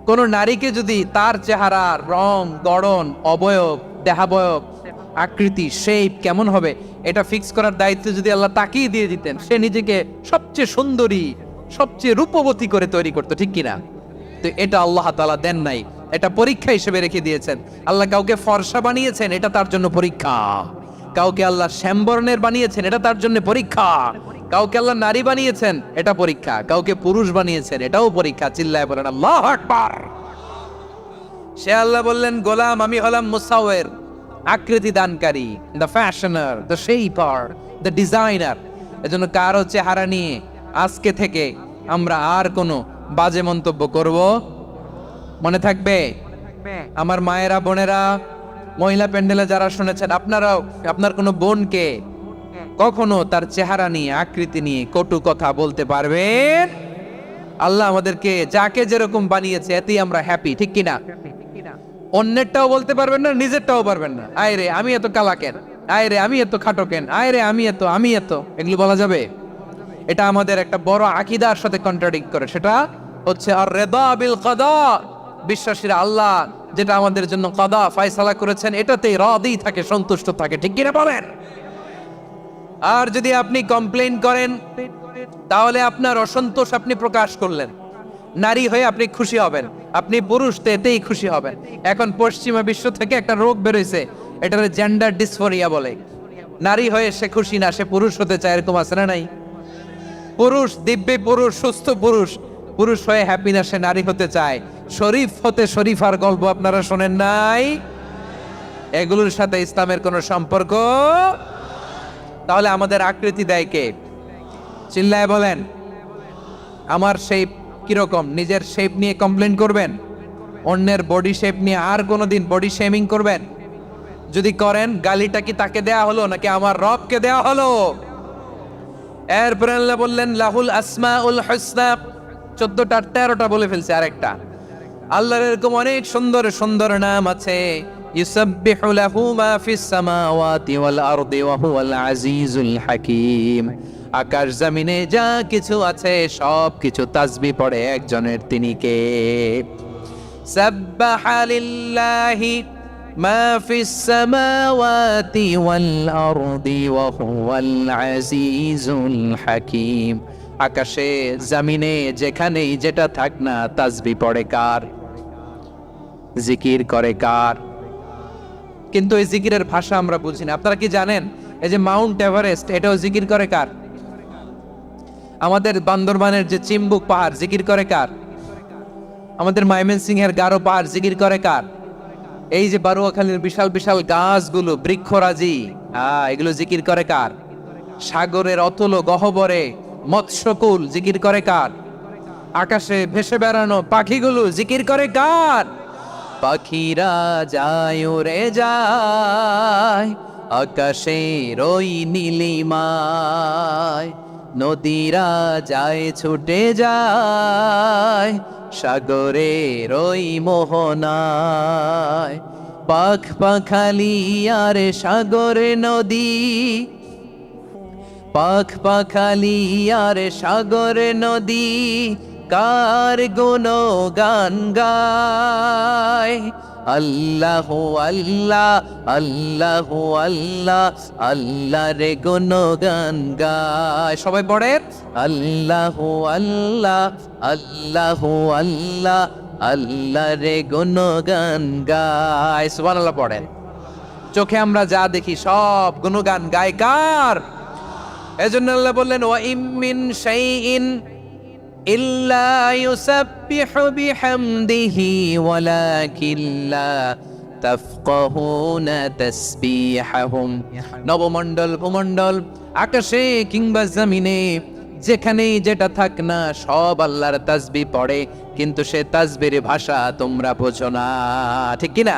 কোন নারীকে যদি তার চেহারা, রং, গড়ন, অবয়ব, দেহাবয়ব, আকৃতি, শেপ কেমন হবে এটা ফিক্স করার দায়িত্ব যদি আল্লাহ তাকেই দিয়ে দিতেন, সে নিজেকে সবচেয়ে সুন্দরী, সবচেয়ে রূপবতী করে তৈরি করতো, ঠিক কিনা? তো এটা আল্লাহ তাআলা দেন নাই, এটা পরীক্ষা হিসেবে রেখে দিয়েছেন। আল্লাহ কাউকে ফর্সা বানিয়েছেন, এটা তার জন্য পরীক্ষা। কাউকে আল্লাহ শ্যামবর্ণের বানিয়েছেন, এটা তার জন্য পরীক্ষা। কাউকে আল্লাহ নারী বানিয়েছেন, এটা পরীক্ষা। কাউকে পুরুষ বানিয়েছেন, এটাও পরীক্ষা। চিল্লায় বলেন আল্লাহু আকবার। সে আল্লাহ বললেন, গোলাম আমি হলাম মুসাওয়ির, আকৃতি দানকারী, the fashioner, the shaper, the designer. এজন্য কারো চেহারা নিয়ে আজকে থেকে আমরা আর কোনো বাজে মন্তব্য করব মনে থাকবে? আমার মায়েরা, বোনেরা, মহিলা প্যান্ডেলে যারা শুনেছেন, আপনারাও আপনার কোনো বোনকে কখনো তার চেহারা নিয়ে, আকৃতি নিয়ে কটু কথা বলতে পারবেন? আল্লাহ আমাদেরকে যাকে যেরকম বানিয়েছে এতেই আমরা হ্যাপি, ঠিক কিনা? অন্যেরটাও বলতে পারবেন না, নিজেরটাও পারবেন না। আয় রে আমি এত কালা কেন, আয় রে আমি এত খাটো কেন, আয় রে আমি এত, এগুলো বলা যাবে? এটা আমাদের একটা বড় আকীদার সাথে কন্ট্রাডিক্ট করে। সেটা হচ্ছে আর রিদা বিল কাদা, বিশ্বাসীরা আল্লাহ যেটা আমাদের জন্য কাদা ফয়সালা করেছেন এটাতেই রাদি থাকে, সন্তুষ্ট থাকে, ঠিক কিনা বলেন? আর যদি আপনি কমপ্লেইন করেন তাহলে আপনার অসন্তোষ আপনি প্রকাশ করলেন। নারী হয়ে আপনি খুশি হবেন, আপনি পুরুষ তো এতেই খুশি হবেন। এখন পশ্চিমা বিশ্ব থেকে একটা রোগ বেরোইছে, এটার জেন্ডার ডিসফোরিয়া বলে। নারী হয়ে সে খুশি না, সে পুরুষ হতে চায়, এরকম আছে না নাই? পুরুষ, দিব্যে পুরুষ, সুস্থ পুরুষ, পুরুষ হয়ে হ্যাপি না, সে নারী হতে চায়। শরীফ হতে শরীফার গল্প আপনারা শোনেন নাই? এগুলোর সাথে ইসলামের কোনো সম্পর্ক? তাহলে আমাদের আকৃতি দেয় কে? চিল্লায় বলেন। আমার শেপ কিরকম, নিজের শেপ নিয়ে কমপ্লেন করবেন? অন্যের বডি শেপ নিয়ে আর কোনোদিন বডি শেমিং করবেন? যদি করেন, গালিটা কি তাকে দেয়া হলো নাকি আমার রবকে দেয়া হলো? এরপরে আল্লাহ বললেন লাহুল আসমাউল হুসনা, 14টা 13টা বলে ফেলছে আরেকটা। আল্লাহর এরকম অনেক সুন্দর সুন্দর নাম আছে। ইউসাব্বিহু লাহু মা ফিস সামাওয়াতি ওয়াল আরদি ওয়া হুয়াল আজিজুল হাকীম। আকাশ জমিনে যা কিছু আছে সব কিছু তাসবিহ পড়ে একজনের, তিনি কে? সাব্বাহা লিল্লাহি মা ফিস সামাওয়াতি ওয়াল আরদি ওয়া হুয়াল আজিজুল হাকীম। আকাশে জমিনে যেখানেই যেটা থাক না, তাসবিহ পড়ে কার? জিকির করে কার? কিন্তু এই জিকিরের ভাষা আমরা বুঝি না। আপনারা কি জানেন এই যে মাউন্ট এভারেস্ট, এটাও জিকির করে কার? আমাদের বান্দরবানের যে চিম্বুক পাহাড় জিকির করে কার? আমাদের ময়মনসিংহের গারো পাহাড় জিকির করে কার? এই যে বারুয়াখালীর বিশাল বিশাল গাছগুলো, বৃক্ষরাজি, এগুলো জিকির করে কার? সাগরের অতল গহ্বরে মৎস্যকুল জিকির করে কার? আকাশে ভেসে বেড়ানো পাখিগুলো জিকির করে কার? পাখিরা যায় উড়ে যায় আকাশের ওই নীলিমায়, নদীরা যায় ছুটে যায় সাগরের ওই মোহনায়। পাখ পাখালি আর সাগরে নদী, পাখ পাখালি আর সাগরে নদী, কার গুণগান গায়। আল্লাহ আল্লাহ আল্লাহ আল্লাহ আল্লাহ রে গুণগান গায়। সবাই পড়েন আল্লাহ আল্লাহ আল্লাহ আল্লাহ আল্লাহ রে গুণগান গায়। সুবহানাল্লাহ পড়েন। চোখে আমরা যা দেখি সব গুণগান গায় কার? এজন্য আল্লাহ বললেন ওয়া ইম মিন শাইইন ইল্লা ইউসাব্বিহু বিহামদিহি ওয়ালাকিন লা তাফকাহুনা তাসবিহাহুম। নবমণ্ডল ভূমণ্ডল আকাশে কিংবা জমিনে যেখানেই যেটা থাক না সব আল্লাহর তাসবিহ পড়ে, কিন্তু সে তাসবির ভাষা তোমরা বোঝো না, ঠিক কি না?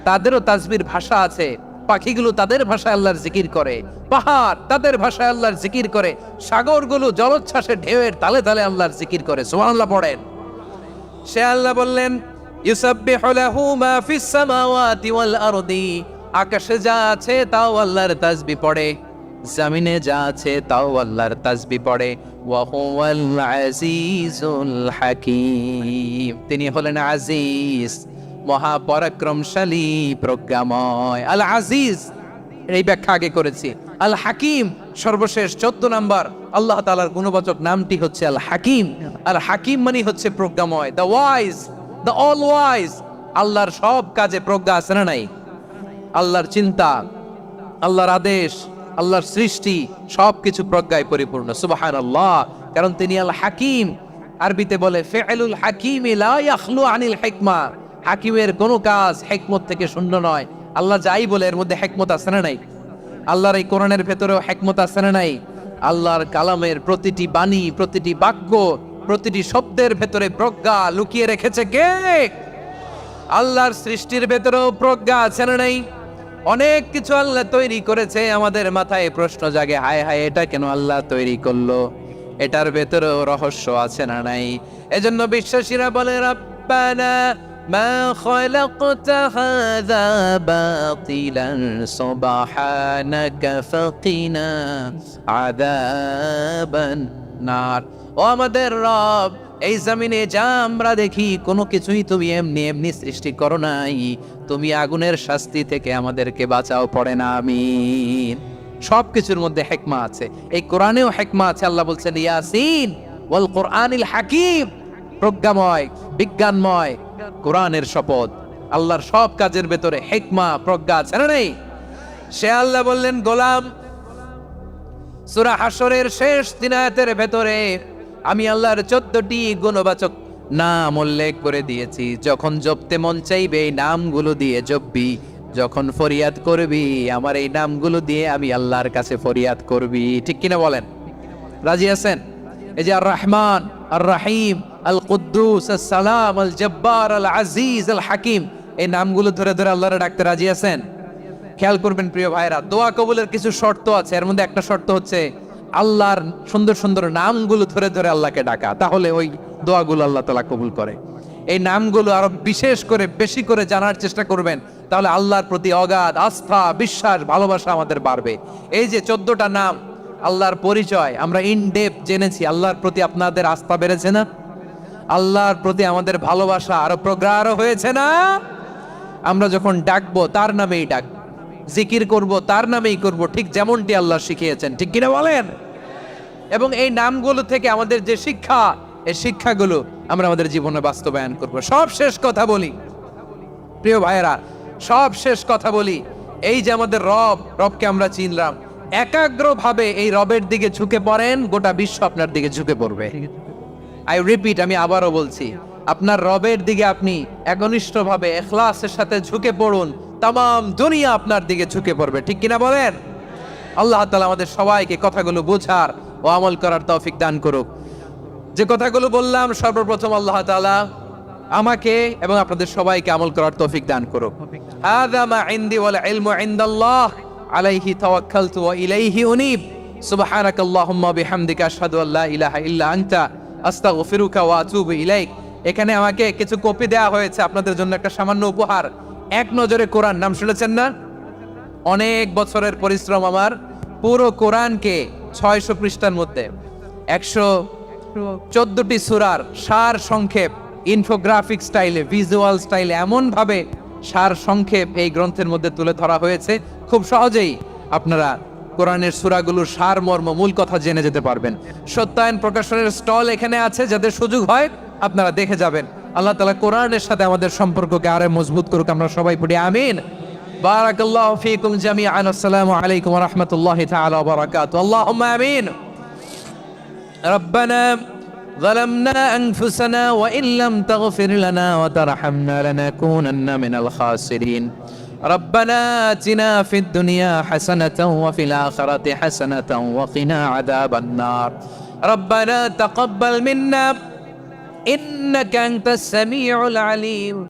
তাদেরও তাসবির ভাষা আছে। পাখিগুলো তাদের ভাষায় আল্লাহর জিকির করে, পাহাড় তাদের ভাষায় আল্লাহর জিকির করে, সাগরগুলো জলোচ্ছ্বাসে ঢেউয়ের তালে তালে আল্লাহর জিকির করে। সুবহানাল্লাহ পড়েন। সে আল্লাহ বললেন ইউসাব্বিহু লাহু মা ফিস সামাওয়াতি ওয়াল আরদি, আকাশে যা আছে তাও আল্লাহর তাসবিহ পড়ে, জমিনে যা আছে তাও আল্লাহর তাসবিহ পড়ে। ওয়া হুয়াল আজিজুল হাকীম, তিনি হলেন আজিজ, মহাপরাক্রমশালী, প্রজ্ঞাময়। আল আজিজ এই ব্যাখ্যা আগে করেছি। আল হাকিম সর্বশেষ 14 নাম্বার আল্লাহ তাআলার গুণবাচক নামটি হচ্ছে আল হাকিম। আল হাকিম মানে হচ্ছে প্রজ্ঞাময়, the wise, the all wise. আল্লাহর সব কাজে প্রজ্ঞা আছে না নাই? আল্লাহর চিন্তা, আল্লাহর আদেশ, আল্লাহর সৃষ্টি সবকিছু প্রজ্ঞায় পরিপূর্ণ। সুবহানাল্লাহ, কারণ তিনি আল হাকিম। আরবিতে বলে ফিআলুল হাকিমি লা ইয়াখলু আনিল হিকমা, হাকিমের কোনো কাজ হিকমত থেকে শূন্য নয়। আল্লাহ যাই বলে এর মধ্যে হিকমত আছে না নাই? আল্লাহর এই কোরআনের ভেতরেও হিকমত আছে না নাই? আল্লাহর কালামের প্রতিটি বাণী, প্রতিটি বাক্য, প্রতিটি শব্দের ভেতরে প্রজ্ঞা লুকিয়ে রেখেছে কে? আল্লাহর সৃষ্টির ভেতরেও প্রজ্ঞা আছে না নাই? অনেক কিছু আল্লাহ তৈরি করেছে, আমাদের মাথায় প্রশ্ন জাগে, হায় হায় এটা কেন আল্লাহ তৈরি করলো? এটার ভেতরেও রহস্য আছে না নাই? এজন্য বিশ্বাসীরা বলে রব্বানা মা খালাকতা হাযা বাতিলান সুবহানাকা ফাকিনা আযাবান নার। ও আমাদের রব, এই জমিনে যা আমরা দেখি কোনো কিছুই তুমি এমনি এমনি সৃষ্টি করো নাই, তুমি আগুনের শাস্তি থেকে আমাদেরকে বাঁচাও, পড়ে না আমিন। সবকিছুর মধ্যে হিকমা আছে, এই কোরআনেও হিকমা আছে। আল্লাহ বলছেন ইয়াসিন ওয়াল কোরআনিল হাকিম, প্রজ্ঞাময়, বিজ্ঞানময় কোরআনের শপথ। আল্লাহর সব কাজের ভেতরে হিকমা, প্রজ্ঞা আছে না নেই? সে আল্লাহ বললেন গোলাম, সূরা হাশরের শেষ 3 আয়াতের ভেতরে আমি আল্লাহর 14টি গুণবাচক নাম উল্লেখ করে দিয়েছি। যখন জপতে মন চাইবে এই নামগুলো দিয়ে জপবি, যখন ফরিয়াদ করবি আমার এই নামগুলো দিয়ে আমি আল্লাহর কাছে ফরিয়াদ করবি, ঠিক কিনা বলেন? রাজি আছেন? এই যে আর রহমান, আর রাহিম, আল কুদ্দুস, আস সালাম, আল জব্বার, আল আজিজ, আল হাকিম, এই নামগুলো ধরে ধরে আল্লাহরে ডাকতে রাজি আছেন? খেয়াল করবেন প্রিয় ভাইরা, দোয়া কবুলের কিছু শর্ত আছে। এর মধ্যে একটা শর্ত হচ্ছে আল্লাহর সুন্দর সুন্দর নামগুলো ধরে ধরে আল্লাহকে ডাকা, তাহলে ওই দোয়াগুলো আল্লাহ তাআলা কবুল করে। এই নামগুলো আরো বিশেষ করে বেশি করে জানার চেষ্টা করবেন, তাহলে আল্লাহর প্রতি অগাধ আস্থা, বিশ্বাস, ভালোবাসা আমাদের বাড়বে। এই যে 14টা নাম আল্লাহর পরিচয় আমরা ইন ডেপথ জেনেছি, আল্লাহর প্রতি আপনাদের আস্থা বেড়েছে না? আল্লাহর প্রতি আমাদের ভালোবাসা আরো প্রগাঢ় হয়েছে না? আমরা যখন ডাকবো তার নামেই ডাকবো, জিকির করব তার নামেই করব, ঠিক যেমনটি আল্লাহ শিখিয়েছেন, ঠিক কিনা বলেন? এবং এই নামগুলো থেকে আমাদের যে শিক্ষা, এই শিক্ষাগুলো আমরা আমাদের জীবনে বাস্তবায়ন করব। সব শেষ কথা বলি, প্রিয় ভাইয়েরা, সব শেষ কথা বলি, এই যে আমাদের রবকে আমরা চিনলাম, একাগ্রভাবে এই রবের দিকে ঝুঁকে পড়েন, গোটা বিশ্ব আপনার দিকে ঝুঁকে পড়বে। আই রিপিট, আমি আবারও বলছি, আপনার রবের দিকে আপনি একনিষ্ঠভাবে ইখলাসের সাথে ঝুঁকে পড়ুন, তাম দুনিয়া আপনার দিকে ঝুঁকে পড়বে। ঠিক কিনা বলেন? আল্লাহ তাআলা আমাদের সবাইকে কথাগুলো বোঝার ও আমল করার তৌফিক দান করুক। যে কথাগুলো বললাম, সর্বপ্রথম আল্লাহ তাআলা আমাকে এবং আপনাদের সবাইকে আমল করার তৌফিক দান করুক। হাযা মা ইনদি ওয়াল ইলমু ইনদাল্লাহ আলাইহি তাওয়াক্কালতু ওয়া ইলাইহি উনীব। সুবহানাকাল্লাহুম্মা বিহামদিকা আশহাদু আল্লা ইলাহা ইল্লা আনতা আস্তাগফিরুকা ওয়া আতুবু ইলাইক। এখানে আমাকে কিছু কপি দেওয়া হয়েছে আপনাদের জন্য, একটা সামান্য উপহার। এক নজরে কোরআন, নাম শুনেছেন না? অনেক বছরের পরিশ্রম আমার, পুরো কোরআনকে 600 পৃষ্ঠার মধ্যে 114টি সূরার সার সংক্ষেপ, ইনফোগ্রাফিক স্টাইলে, ভিজুয়াল স্টাইলে এমন ভাবে সার সংক্ষেপ এই গ্রন্থের মধ্যে তুলে ধরা হয়েছে, খুব সহজেই আপনারা কোরআনের সূরাগুলোর সার মর্ম, মূল কথা জেনে যেতে পারবেন। সত্যায়ন প্রকাশনের স্টল এখানে আছে, যাদের সুযোগ হয় আপনারা দেখে যাবেন। আল্লাহ তাআলা কোরআনের সাথে আমাদের সম্পর্ককে আরো মজবুত করুক, আমরা সবাই পড়ি আমিন। বারাকাল্লাহু ফীকুম জামিআন। আসসালামু আলাইকুম ওয়া রাহমাতুল্লাহি তাআলা ওয়া বারাকাতুহু। আল্লাহুম্মা আমিন। রব্বানা ظلمنا أنفسنا وإن لم تغفر لنا وترحمنا لنكونن من الخاسرين. ربنا آتنا في الدنيا حسنة وفي الآخرة حسنة وقنا عذاب النار. ربنا تقبل منا إنك أنت السميع العليم.